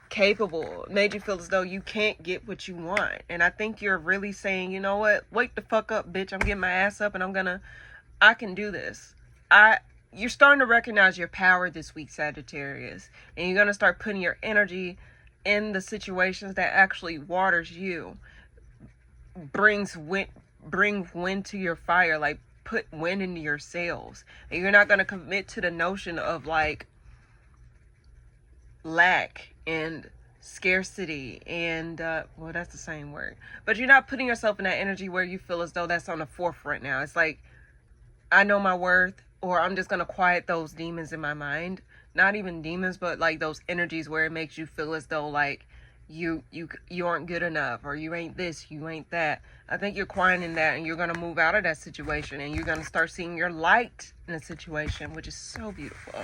capable, made you feel as though you can't get what you want. And I think you're really saying, you know what, wake the fuck up, bitch. I'm getting my ass up and I can do this. You're starting to recognize your power this week, Sagittarius, and you're going to start putting your energy in the situations that actually waters you, brings wind to your fire, like put wind into your sails. And you're not going to commit to the notion of like lack and scarcity and well, that's the same word, but you're not putting yourself in that energy where you feel as though that's on the forefront now. It's like, I know my worth, or I'm just gonna quiet those demons in my mind. Not even demons, but like those energies where it makes you feel as though like you aren't good enough, or you ain't this, you ain't that. I think you're quieting that, and you're gonna move out of that situation, and you're gonna start seeing your light in a situation, which is so beautiful.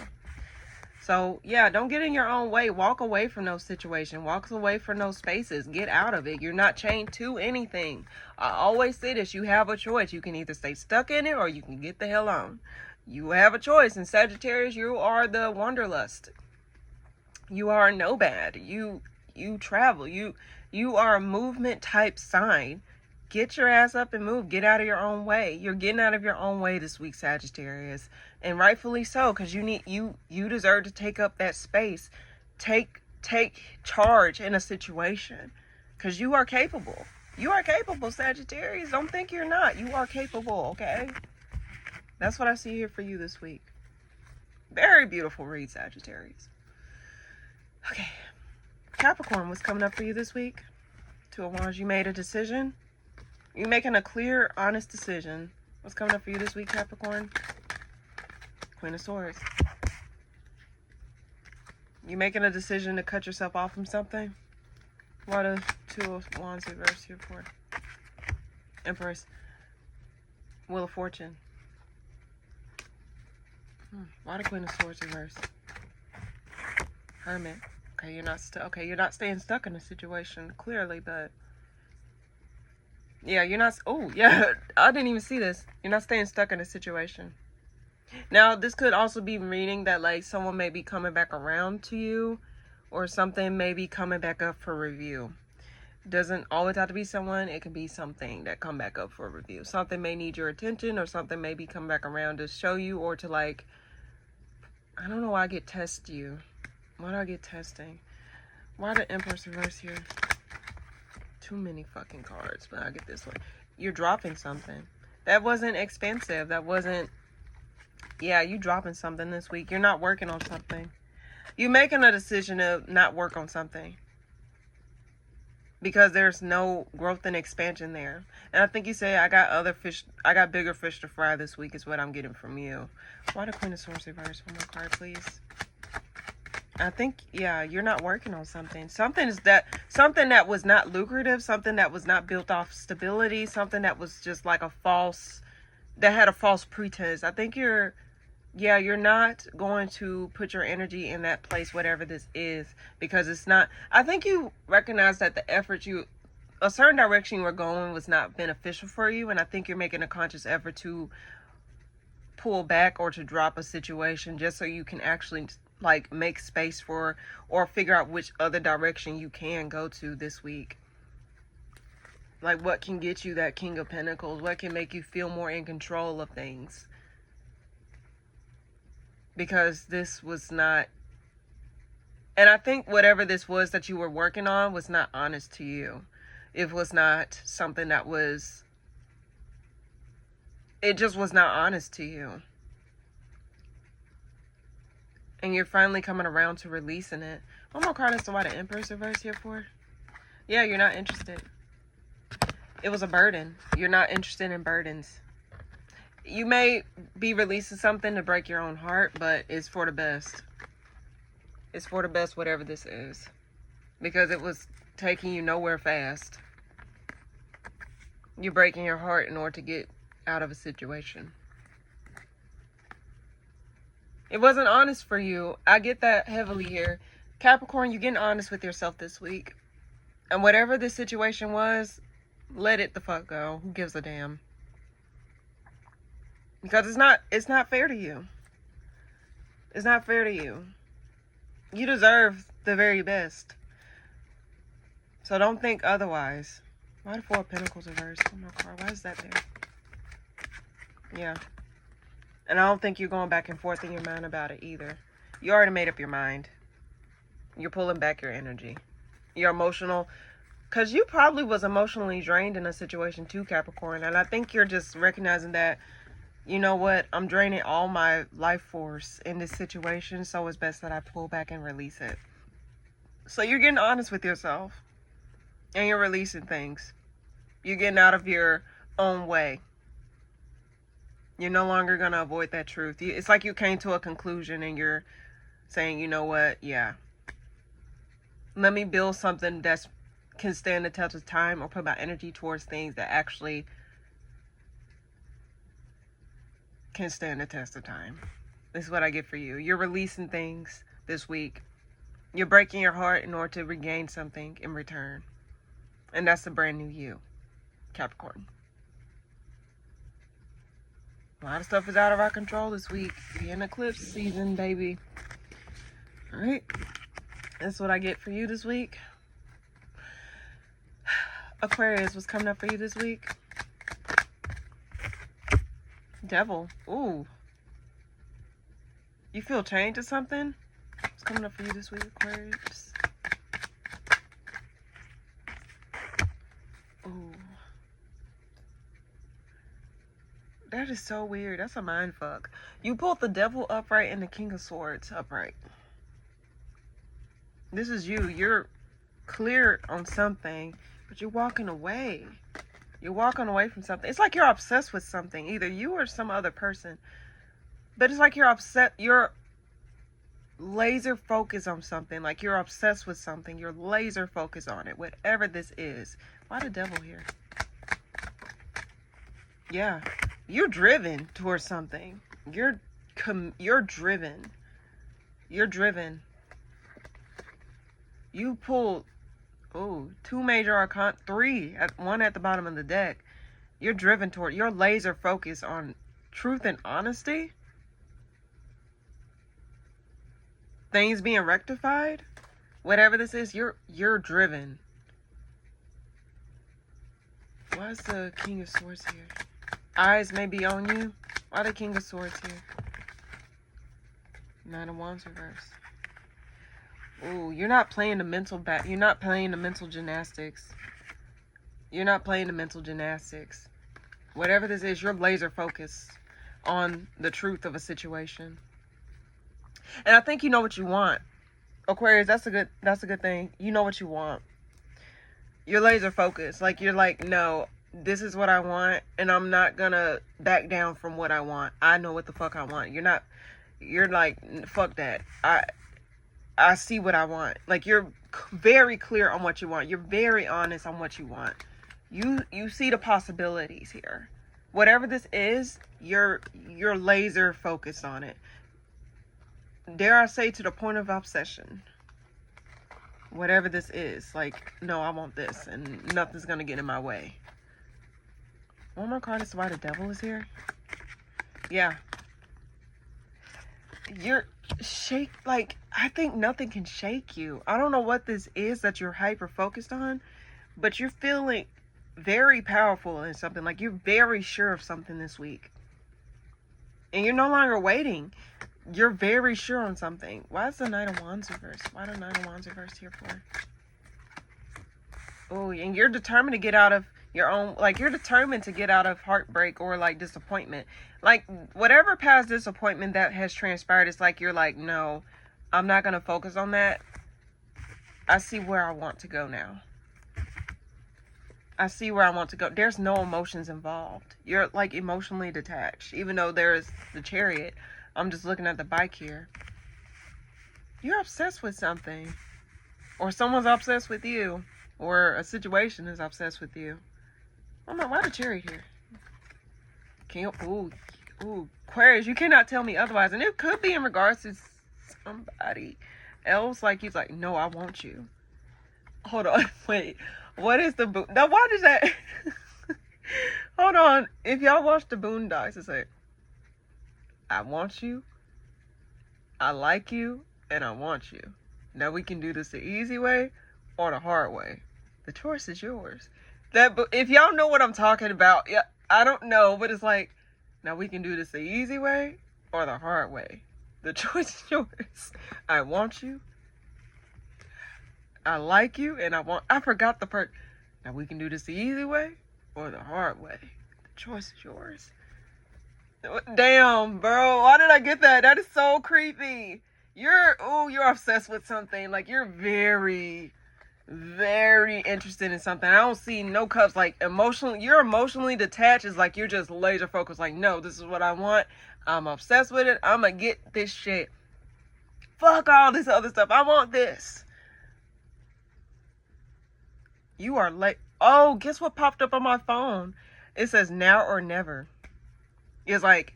So yeah, don't get in your own way. Walk away from those situations. Walk away from those spaces. Get out of it. You're not chained to anything. I always say this. You have a choice. You can either stay stuck in it or you can get the hell on. You have a choice. In Sagittarius, you are the wanderlust. You are a nomad. You travel. You are a movement type sign. Get your ass up and move. Get out of your own way. You're getting out of your own way this week, Sagittarius. And rightfully so, because you deserve to take up that space. Take charge in a situation. Because you are capable. You are capable, Sagittarius. Don't think you're not. You are capable, okay? That's what I see here for you this week. Very beautiful read, Sagittarius. Okay. Capricorn, what's coming up for you this week? Two of Wands, you made a decision. You're making a clear, honest decision. What's coming up for you this week, Capricorn? Queen of Swords. You making a decision to cut yourself off from something? What a Two of Wands reverse here for? Empress. Wheel of Fortune. Why the Queen of Swords reverse? Hermit. Okay, you're not staying stuck in a situation, clearly, but yeah, you're not. Oh, yeah, I didn't even see this. You're not staying stuck in a situation. Now, this could also be meaning that, like, someone may be coming back around to you, or something may be coming back up for review. Doesn't always have to be someone. It can be something that come back up for review. Something may need your attention, or something may be coming back around to show you, or to, like, I don't know why I get test you. Why do I get testing? Why the Empress reverse here? Too many fucking cards, but I get this one. You're dropping something. That wasn't expensive. That wasn't... Yeah, you dropping something this week. You're not working on something. You're making a decision to not work on something. Because there's no growth and expansion there. And I think you say, I got bigger fish to fry this week is what I'm getting from you. Why the Queen of Swords reverse? One more card, please. I think, yeah, you're not working on something. Something that was not lucrative, something that was not built off stability, something that was just like that had a false pretense. I think you're not going to put your energy in that place, whatever this is, because it's not, I think you recognize that the effort a certain direction you were going was not beneficial for you, and I think you're making a conscious effort to pull back or to drop a situation just so you can actually like make space for or figure out which other direction you can go to this week. Like what can get you that King of Pentacles? What can make you feel more in control of things? Because this was not, and I think whatever this was that you were working on was not honest to you. It was not something that was, it just was not honest to you. And you're finally coming around to releasing it. One more card as to why the Empress reverse here for. Yeah, you're not interested. It was a burden. You're not interested in burdens. You may be releasing something to break your own heart, but it's for the best. It's for the best, whatever this is. Because it was taking you nowhere fast. You're breaking your heart in order to get out of a situation. It wasn't honest for you. I get that heavily here. Capricorn, you're getting honest with yourself this week. And whatever the situation was, let it the fuck go. Who gives a damn? Because it's not fair to you. It's not fair to you. You deserve the very best. So don't think otherwise. Why the Four of Pentacles reversed? One more card. Why is that there? Yeah. And I don't think you're going back and forth in your mind about it either. You already made up your mind. You're pulling back your energy. You're emotional. Because you probably was emotionally drained in a situation too, Capricorn. And I think you're just recognizing that, you know what, I'm draining all my life force in this situation. So it's best that I pull back and release it. So you're getting honest with yourself. And you're releasing things. You're getting out of your own way. You're no longer going to avoid that truth. It's like you came to a conclusion and you're saying, you know what? Yeah. Let me build something that can stand the test of time, or put my energy towards things that actually can stand the test of time. This is what I get for you. You're releasing things this week. You're breaking your heart in order to regain something in return. And that's the brand new you, Capricorn. A lot of stuff is out of our control this week. We're in eclipse season, baby. All right. That's what I get for you this week. Aquarius, what's coming up for you this week? Devil. Ooh. You feel chained to something? What's coming up for you this week, Aquarius? Ooh. That is so weird. That's a mind fuck. You pulled the Devil upright and the King of Swords upright. This is you. You're clear on something, but you're walking away. You're walking away from something. It's like you're obsessed with something. Either you or some other person. But it's like you're upset. You're laser focused on something. Like you're obsessed with something. You're laser focused on it. Whatever this is. Why the Devil here? Yeah. You're driven towards something. You're driven. You're driven. You pulled, two major arcana, one at the bottom of the deck. You're driven toward, you're laser focused on truth and honesty. Things being rectified. Whatever this is, you're driven. Why is the King of Swords here? Eyes may be on you. Why the King of Swords here? Nine of Wands reverse. Ooh, you're not playing the mental you're not playing the mental gymnastics. You're not playing the mental gymnastics. Whatever this is, you're laser focused on the truth of a situation. And I think you know what you want. Aquarius, that's a good thing. You know what you want. You're laser focused. Like you're like, no, this is what I want, and I'm not gonna back down from what I want. I know what the fuck I want. You're like, fuck that. I see what I want. Like you're very clear on what you want. You're very honest on what you want. You see the possibilities here. Whatever this is, you're laser focused on it. Dare I say, to the point of obsession. Whatever this is, like, no, I want this, and nothing's gonna get in my way. One more card as to why the Devil is here. Yeah. You're like, I think nothing can shake you. I don't know what this is that you're hyper focused on, but you're feeling very powerful in something. Like you're very sure of something this week. And you're no longer waiting. You're very sure on something. Why is the Knight of Wands reversed? Why the Knight of Wands reversed here for? Oh, and you're determined to get out of your own, like you're determined to get out of heartbreak or like disappointment. Like whatever past disappointment that has transpired, it's like you're like, no, I'm not going to focus on that. I see where I want to go now. I see where I want to go. There's no emotions involved. You're like emotionally detached. Even though there's the Chariot. I'm just looking at the bike here. You're obsessed with something. Or someone's obsessed with you. Or a situation is obsessed with you. Oh no, why the Chariot here? Ooh, Aquarius, you cannot tell me otherwise. And it could be in regards to somebody else. Like he's like, no, I want you. Hold on, wait. What is the now? Why does that? Hold on. If y'all watch the Boondocks, it's like, I want you, I like you, and I want you. Now we can do this the easy way or the hard way. The choice is yours. If y'all know what I'm talking about, yeah, I don't know, but it's like, now we can do this the easy way or the hard way. The choice is yours. I want you, I like you, and I forgot the part. Now we can do this the easy way or the hard way. The choice is yours. Damn, bro. Why did I get that? That is so creepy. You're obsessed with something. Like you're very, very interested in something. I don't see no cups. Like you're emotionally detached. It's like you're just laser focused. Like, no, this is what I want. I'm obsessed with it. I'm gonna get this shit. Fuck all this other stuff. I want this. You are late. Oh, guess what popped up on my phone? It says now or never. It's like,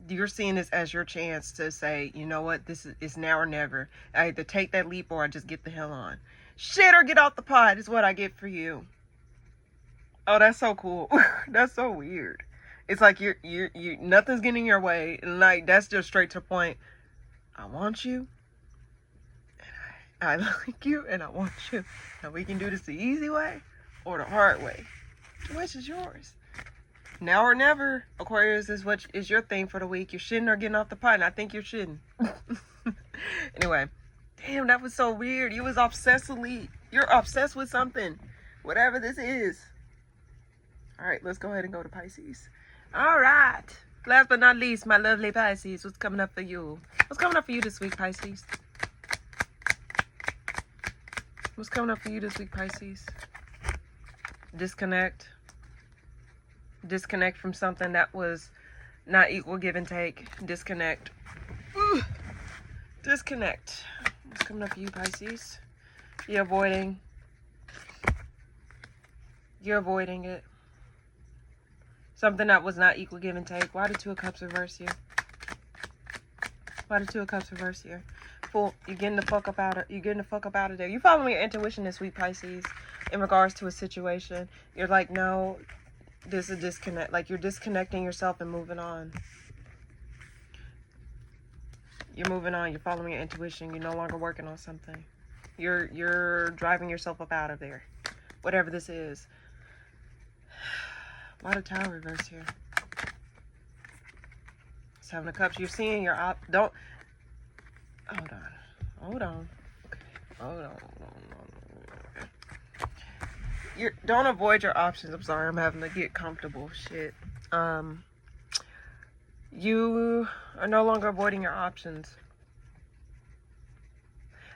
you're seeing this as your chance to say, you know what, this is now or never. I either take that leap or I just get the hell on. Shit or get off the pot is what I get for you. Oh, that's so cool. That's so weird. It's like you're nothing's getting in your way. And like, that's just straight to the point. I want you. And I like you and I want you. And we can do this the easy way or the hard way. Which is yours? Now or never. Aquarius is what is your thing for the week. You're shitting or getting off the pot, and I think you're shitting. Anyway, damn, that was so weird. You're obsessed with something, whatever this is. All right, let's go ahead and go to Pisces. All right, last but not least, my lovely Pisces, what's coming up for you? What's coming up for you this week, Pisces? What's coming up for you this week, Pisces? Disconnect from something that was not equal give and take. Disconnect. Ooh. Disconnect. What's coming up for you, Pisces? You're avoiding it. Something that was not equal give and take. Why did Two of Cups reverse here? Why did Two of Cups reverse here? Fool, you're getting the fuck up out of there. You following your intuition this week, Pisces, in regards to a situation. You're like, no, there's a disconnect. Like, you're disconnecting yourself and moving on. You're moving on. You're following your intuition. You're no longer working on something. You're driving yourself up out of there. Whatever this is. Why the Tower reverse here? Seven of Cups. You're seeing your don't. Hold on. Okay. Hold on. Don't avoid your options. I'm sorry, I'm having to get comfortable. Shit. You are no longer avoiding your options.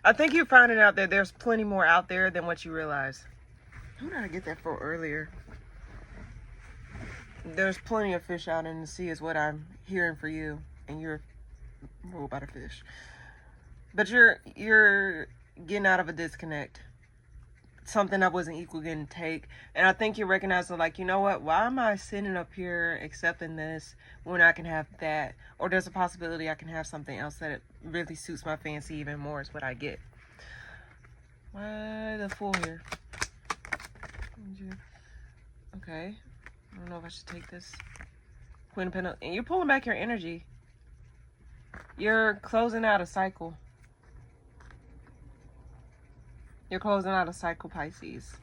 I think you're finding out that there's plenty more out there than what you realize. Who did I get that for earlier? There's plenty of fish out in the sea is what I'm hearing for you. And you're ruled by the fish. But you're getting out of a disconnect. Something that wasn't equal give and take. And I think you're recognizing, like, you know what? Why am I sitting up here accepting this when I can have that? Or there's a possibility I can have something else that really suits my fancy even more is what I get. Why the Fool here? Okay. I don't know if I should take this. Queen of Pentacles. And you're pulling back your energy. You're closing out a cycle. You're closing out a cycle, Pisces.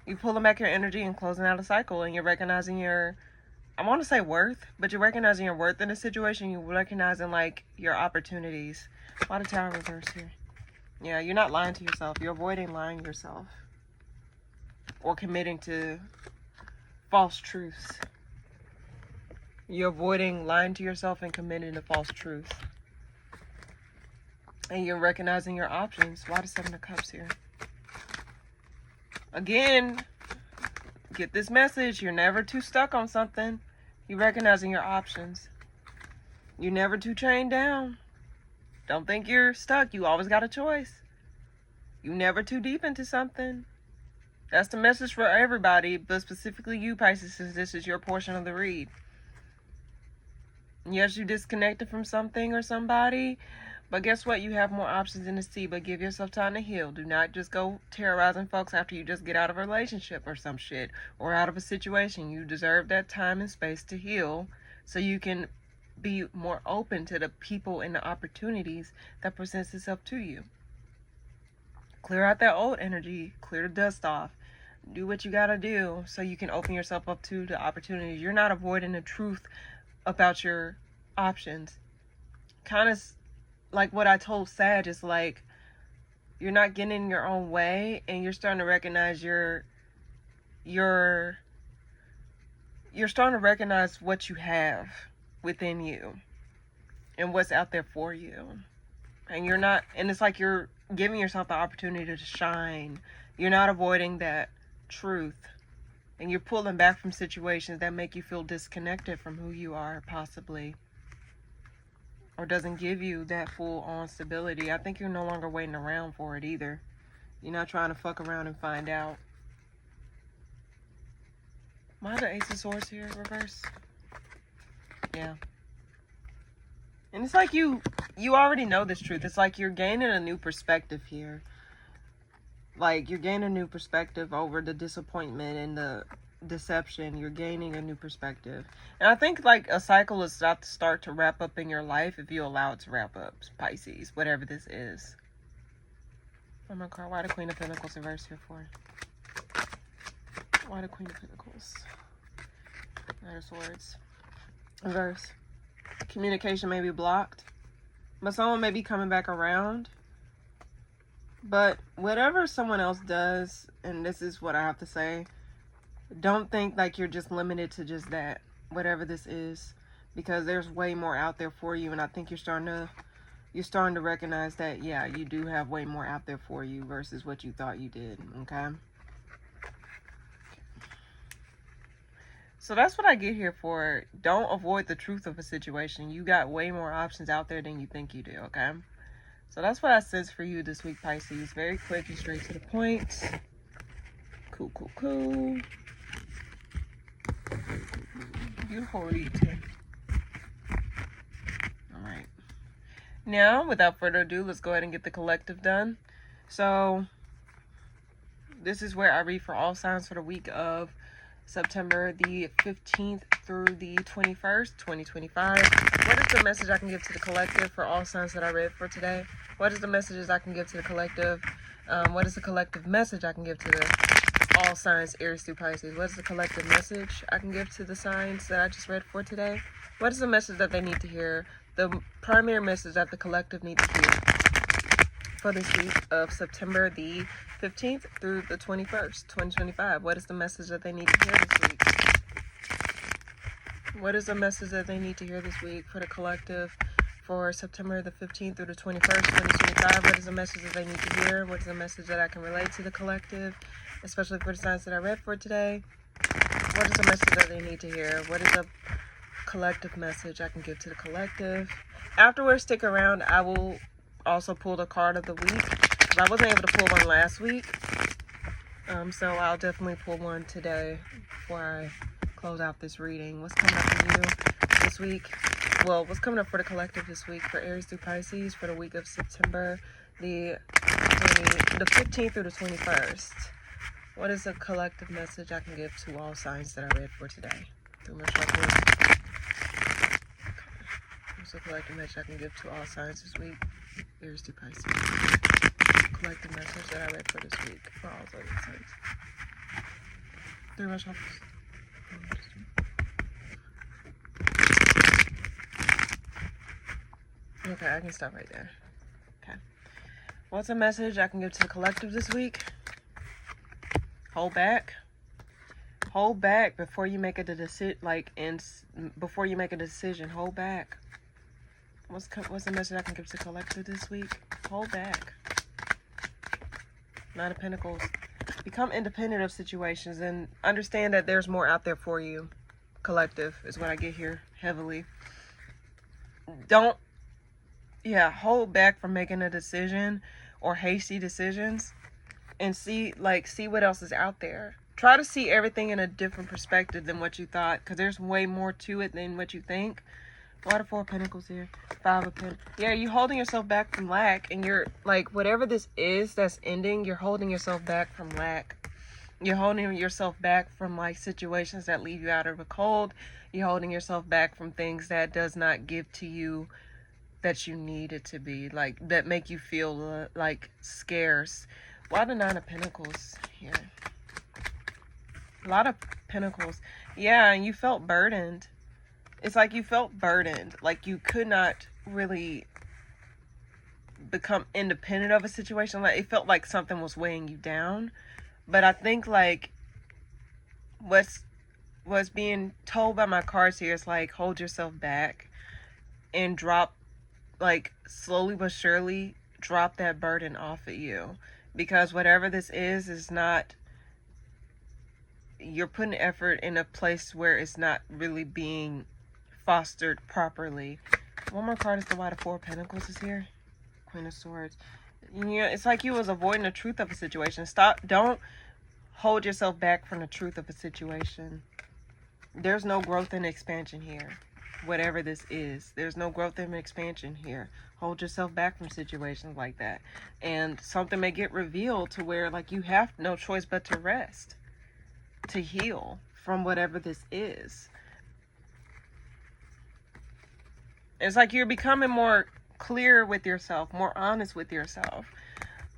You're pulling back your energy and closing out a cycle, and you're recognizing your, I want to say worth, but you're recognizing your worth in a situation. You're recognizing, like, your opportunities. Why the Tower reverse here? Yeah, you're not lying to yourself. You're avoiding lying to yourself. Or committing to false truths. You're avoiding lying to yourself and committing to false truth. And you're recognizing your options. Why the Seven of Cups here? Again, get this message. You're never too stuck on something. You're recognizing your options. You're never too chained down. Don't think you're stuck. You always got a choice. You're never too deep into something. That's the message for everybody, but specifically you, Pisces, since this is your portion of the read. Yes, you disconnected from something or somebody, but guess what? You have more options in the sea, but give yourself time to heal. Do not just go terrorizing folks after you just get out of a relationship or some shit, or out of a situation. You deserve that time and space to heal so you can be more open to the people and the opportunities that presents itself to you. Clear out that old energy, clear the dust off. Do what you gotta do so you can open yourself up to the opportunities. You're not avoiding the truth about your options. Kind of like what I told Sag, is like, you're not getting in your own way, and you're starting to recognize you're starting to recognize what you have within you and what's out there for you. And you're not, and it's like you're giving yourself the opportunity to shine. You're not avoiding that truth. And you're pulling back from situations that make you feel disconnected from who you are, possibly. Or doesn't give you that full-on stability. I think you're no longer waiting around for it either. You're not trying to fuck around and find out. Why the Ace of Swords here, reverse? Yeah. And it's like you already know this truth. It's like you're gaining a new perspective here. Like, you're gaining a new perspective over the disappointment and the deception. You're gaining a new perspective. And I think, like, a cycle is about to start to wrap up in your life if you allow it to wrap up. Pisces, whatever this is. Oh my God, why the Queen of Pentacles reverse here for? Why the Queen of Pentacles? Knight of Swords. Reverse. Communication may be blocked, but someone may be coming back around. But whatever someone else does, and this is what I have to say, don't think like you're just limited to just that, whatever this is, because there's way more out there for you. And I think you're starting to recognize that, yeah, you do have way more out there for you versus what you thought you did. Okay. So that's what I get here for. Don't avoid the truth of a situation. You got way more options out there than you think you do, okay? So that's what I sense for you this week, Pisces. Very quick and straight to the point. Cool, cool, cool. Beautiful read, too. All right. Now, without further ado, let's go ahead and get the collective done. So, this is where I read for all signs for the week of September the 15th through the 21st, 2025. What is the message I can give to the collective for all signs that I read for today? What is the messages I can give to the collective? What is the collective message I can give to the all signs, Aries through Pisces? What is the collective message I can give to the signs that I just read for today? What is the message that they need to hear? The primary message that the collective needs to hear for this week of September the 15th through the 21st, 2025. What is the message that they need to hear this week? What is the message that they need to hear this week for the collective for September the 15th through the 21st, 2025? What is the message that they need to hear? What is the message that I can relate to the collective, especially for the signs that I read for today? What is the message that they need to hear? What is the collective message I can give to the collective? Afterwards, stick around. I will also pull the card of the week. I wasn't able to pull one last week, so I'll definitely pull one today before I close out this reading. What's coming up for you this week? Well, what's coming up for the collective this week for Aries through Pisces for the week of September the 15th through the 21st? What is the collective message I can give to all signs that I read for today? Through my chakras. What's the collective message I can give to all signs this week? Aries through Pisces. Collective message that I read for this week for all zodiac signs. Through my chakras. Okay, I can stop right there. Okay. What's a message I can give to the collective this week? Hold back. Hold back before you make a decision. Before you make a decision, hold back. What's the message I can give to the collective this week? Hold back. Nine of Pentacles. Become independent of situations and understand that there's more out there for you. Collective is what I get here heavily. Hold back from making a decision or hasty decisions and see what else is out there. Try to see everything in a different perspective than what you thought, because there's way more to it than what you think. Why the Four of Pentacles here? Five of Pentacles. Yeah, you're holding yourself back from lack, and you're like, whatever this is that's ending, you're holding yourself back from lack. You're holding yourself back from like situations that leave you out of the cold. You're holding yourself back from things that does not give to you that you need it to be, like that make you feel like scarce. Why the Nine of Pentacles here? A lot of Pentacles. Yeah, and you felt burdened. It's like you felt burdened. Like you could not really become independent of a situation. Like it felt like something was weighing you down. But I think like what's being told by my cards here is like, hold yourself back and drop, like slowly but surely drop that burden off of you. Because whatever this is not, you're putting effort in a place where it's not really being fostered properly. One more card is the Why the Four of Pentacles is here. Queen of Swords. It's like you was avoiding the truth of a situation. Don't hold yourself back from the truth of a situation. There's no growth and expansion here. whatever this is. There's no growth and expansion here. Hold yourself back from situations like that. And something may get revealed to where like you have no choice but to rest, to heal from whatever this is. It's like you're becoming more clear with yourself, more honest with yourself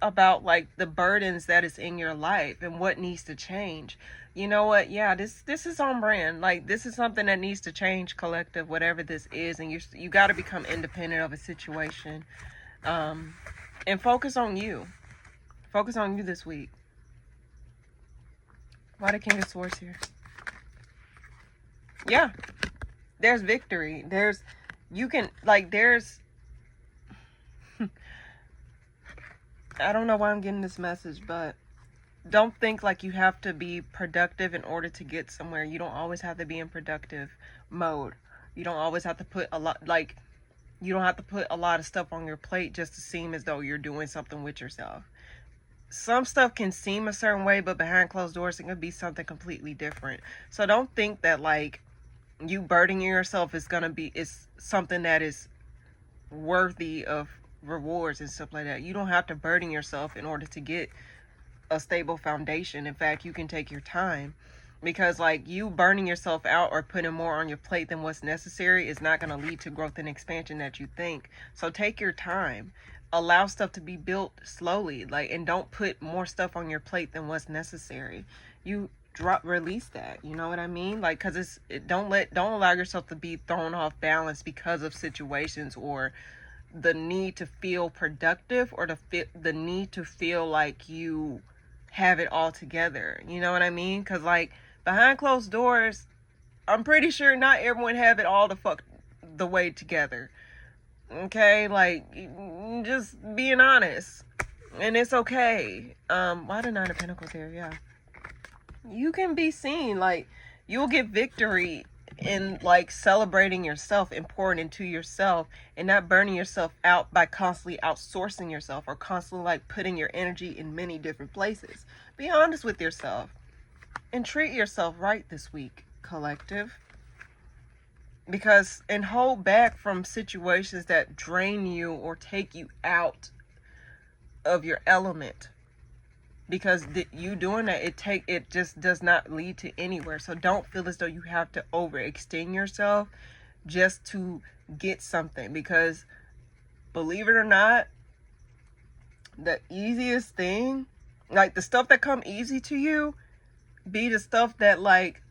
about like the burdens that is in your life and what needs to change. You know what? Yeah, this is on brand. Like, this is something that needs to change, collective, whatever this is. And you got to become independent of a situation, and focus on you. Focus on you this week. Why the King of Swords here? Yeah, there's victory. There's I don't know why I'm getting this message, but don't think like you have to be productive in order to get somewhere. You don't always have to be in productive mode. You don't always have to put a lot, like, you don't have to put a lot of stuff on your plate just to seem as though you're doing something with yourself. Some stuff can seem a certain way, but behind closed doors, it can be something completely different. So don't think that like you burdening yourself is something that is worthy of rewards and stuff like that. You don't have to burden yourself in order to get a stable foundation. In fact, you can take your time, because like you burning yourself out or putting more on your plate than what's necessary is not going to lead to growth and expansion that you think. So take your time, allow stuff to be built slowly, like, and don't put more stuff on your plate than what's necessary. You release that, you know what I mean? Like, because don't allow yourself to be thrown off balance because of situations, or the need to feel productive, or the need to feel like you have it all together. You know what I mean? Because like behind closed doors, I'm pretty sure not everyone have it all the way together. Okay, like, just being honest, and it's okay. Why the Nine of Pentacles here? Yeah, you can be seen, like, you'll get victory in like celebrating yourself and pouring into yourself, and not burning yourself out by constantly outsourcing yourself, or constantly like putting your energy in many different places. Be honest with yourself and treat yourself right this week, collective. And hold back from situations that drain you or take you out of your element, because you doing that, it just does not lead to anywhere. So don't feel as though you have to overextend yourself just to get something, because believe it or not, the easiest thing, like the stuff that come easy to you, be the stuff that like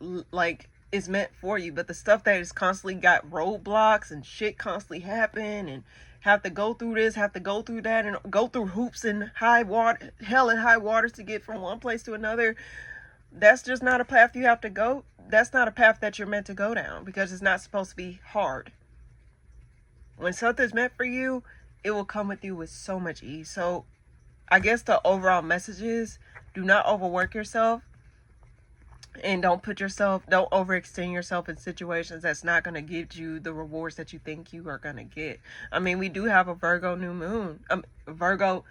is meant for you. But the stuff that is constantly got roadblocks and shit constantly happen, and have to go through this, have to go through that, and go through hoops and hell and high waters to get from one place to another, that's just not a path you have to go. That's not a path that you're meant to go down, because it's not supposed to be hard. When something's meant for you, it will come with you with so much ease. So I guess the overall message is, do not overwork yourself, and don't overextend yourself in situations that's not going to give you the rewards that you think you are going to get. I mean, we do have a Virgo new moon, Virgo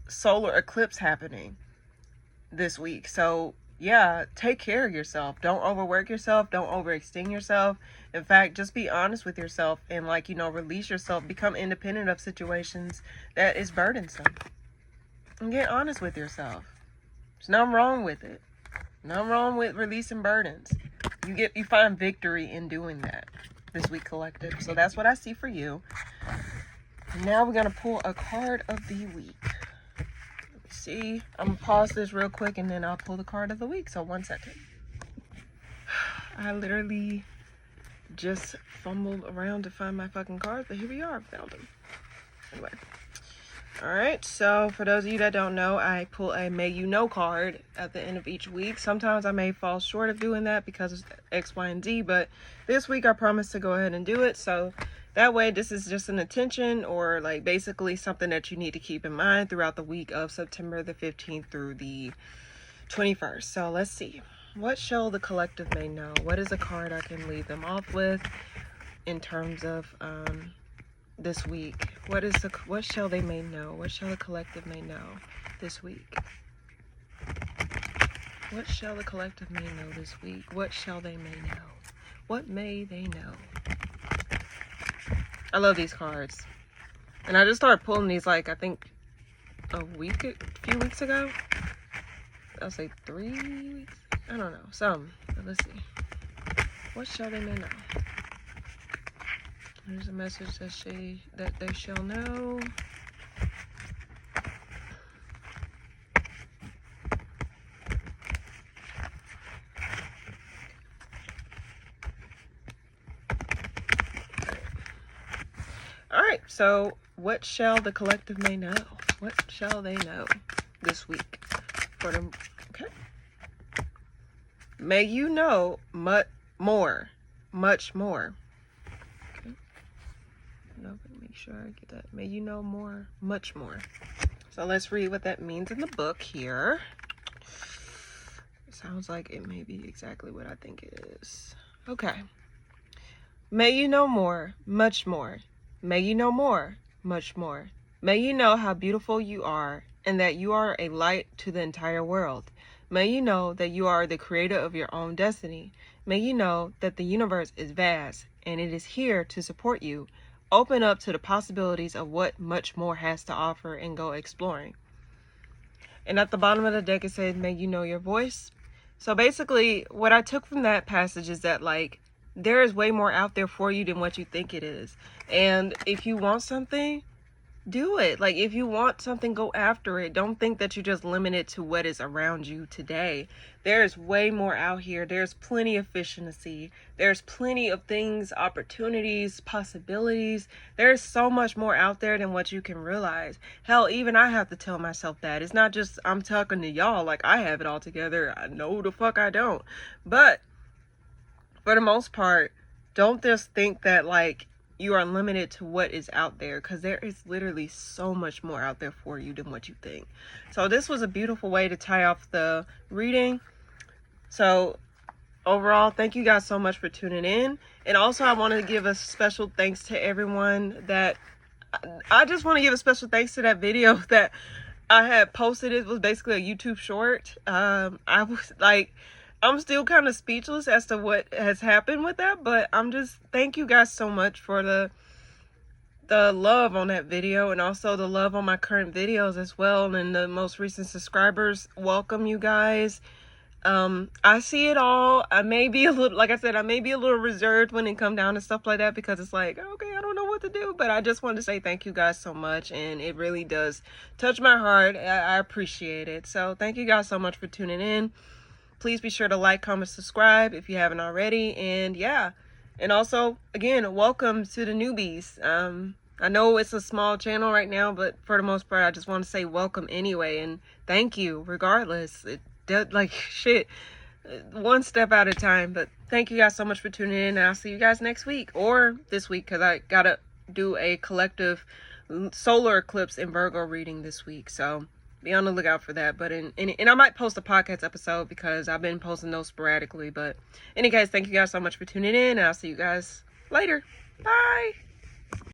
solar eclipse happening this week. So yeah, take care of yourself. Don't overwork yourself. Don't overextend yourself. In fact, just be honest with yourself, and like, release yourself. Become independent of situations that is burdensome, and get honest with yourself. There's nothing wrong with it. Nothing wrong with releasing burdens. You find victory in doing that this week, collective. So that's what I see for you. Now we're going to pull a card of the week. Let me see. I'm going to pause this real quick, and then I'll pull the card of the week. So 1 second. I literally just fumbled around to find my fucking cards, but here we are. Found them. Anyway. Alright, so for those of you that don't know, I pull a May You Know card at the end of each week. Sometimes I may fall short of doing that because of X, Y, and Z, but this week I promise to go ahead and do it. So that way, this is just an attention, or like basically something that you need to keep in mind throughout the week of September the 15th through the 21st. So let's see. What shall the collective may know? What is a card I can leave them off with in terms of this week? What shall they may know? What shall the collective may know this week? What shall the collective may know this week? What shall they may know? What may they know? I love these cards. And I just started pulling these, like, I think a few weeks ago. I'll say 3 weeks. I don't know. Some. But let's see. What shall they may know? There's a message that they shall know. Alright, so what shall the collective may know? What shall they know this week? For them, okay. May you know much more. Much more. Okay. No, make sure I get that. May you know more, much more. So let's read what that means in the book here. It sounds like it may be exactly what I think it is. Okay. May you know more, much more. May you know more, much more. May you know how beautiful you are and that you are a light to the entire world. May you know that you are the creator of your own destiny. May you know that the universe is vast and it is here to support you. Open up to the possibilities of what much more has to offer and go exploring. And at the bottom of the deck it says, may you know your voice. So basically what I took from that passage is that, like, there is way more out there for you than what you think it is. And if you want something, do it. Like, if you want something, go after it. Don't think that you're just limited to what is around you today. There's way more out here. There's plenty of efficiency. There's plenty of things, opportunities, possibilities. There's so much more out there than what you can realize. Hell, even I have to tell myself that. It's not just I'm talking to y'all like I have it all together. I know the fuck I don't. But for the most part, don't just think that, like, you are limited to what is out there, because there is literally so much more out there for you than what you think. So this was a beautiful way to tie off the reading. So overall, thank you guys so much for tuning in. And also I want to give a special thanks to everyone that I just want to give a special thanks to that video that I had posted. It was basically a YouTube short. I was like, I'm still kind of speechless as to what has happened with that, but thank you guys so much for the love on that video, and also the love on my current videos as well, and the most recent subscribers. Welcome, you guys. I see it all. I may be a little, like I said, I may be a little reserved when it comes down to stuff like that, because it's like, okay, I don't know what to do, but I just wanted to say thank you guys so much, and it really does touch my heart. I appreciate it. So thank you guys so much for tuning in. Please be sure to like, comment, subscribe if you haven't already. And yeah, and also, again, welcome to the newbies. I know it's a small channel right now, but for the most part, I just want to say welcome anyway. And thank you, regardless. It does, like, shit, one step at a time. But thank you guys so much for tuning in. And I'll see you guys next week, or this week, because I got to do a collective solar eclipse in Virgo reading this week. So be on the lookout for that. But and I might post a podcast episode, because I've been posting those sporadically. But any case, thank you guys so much for tuning in, and I'll see you guys later. Bye.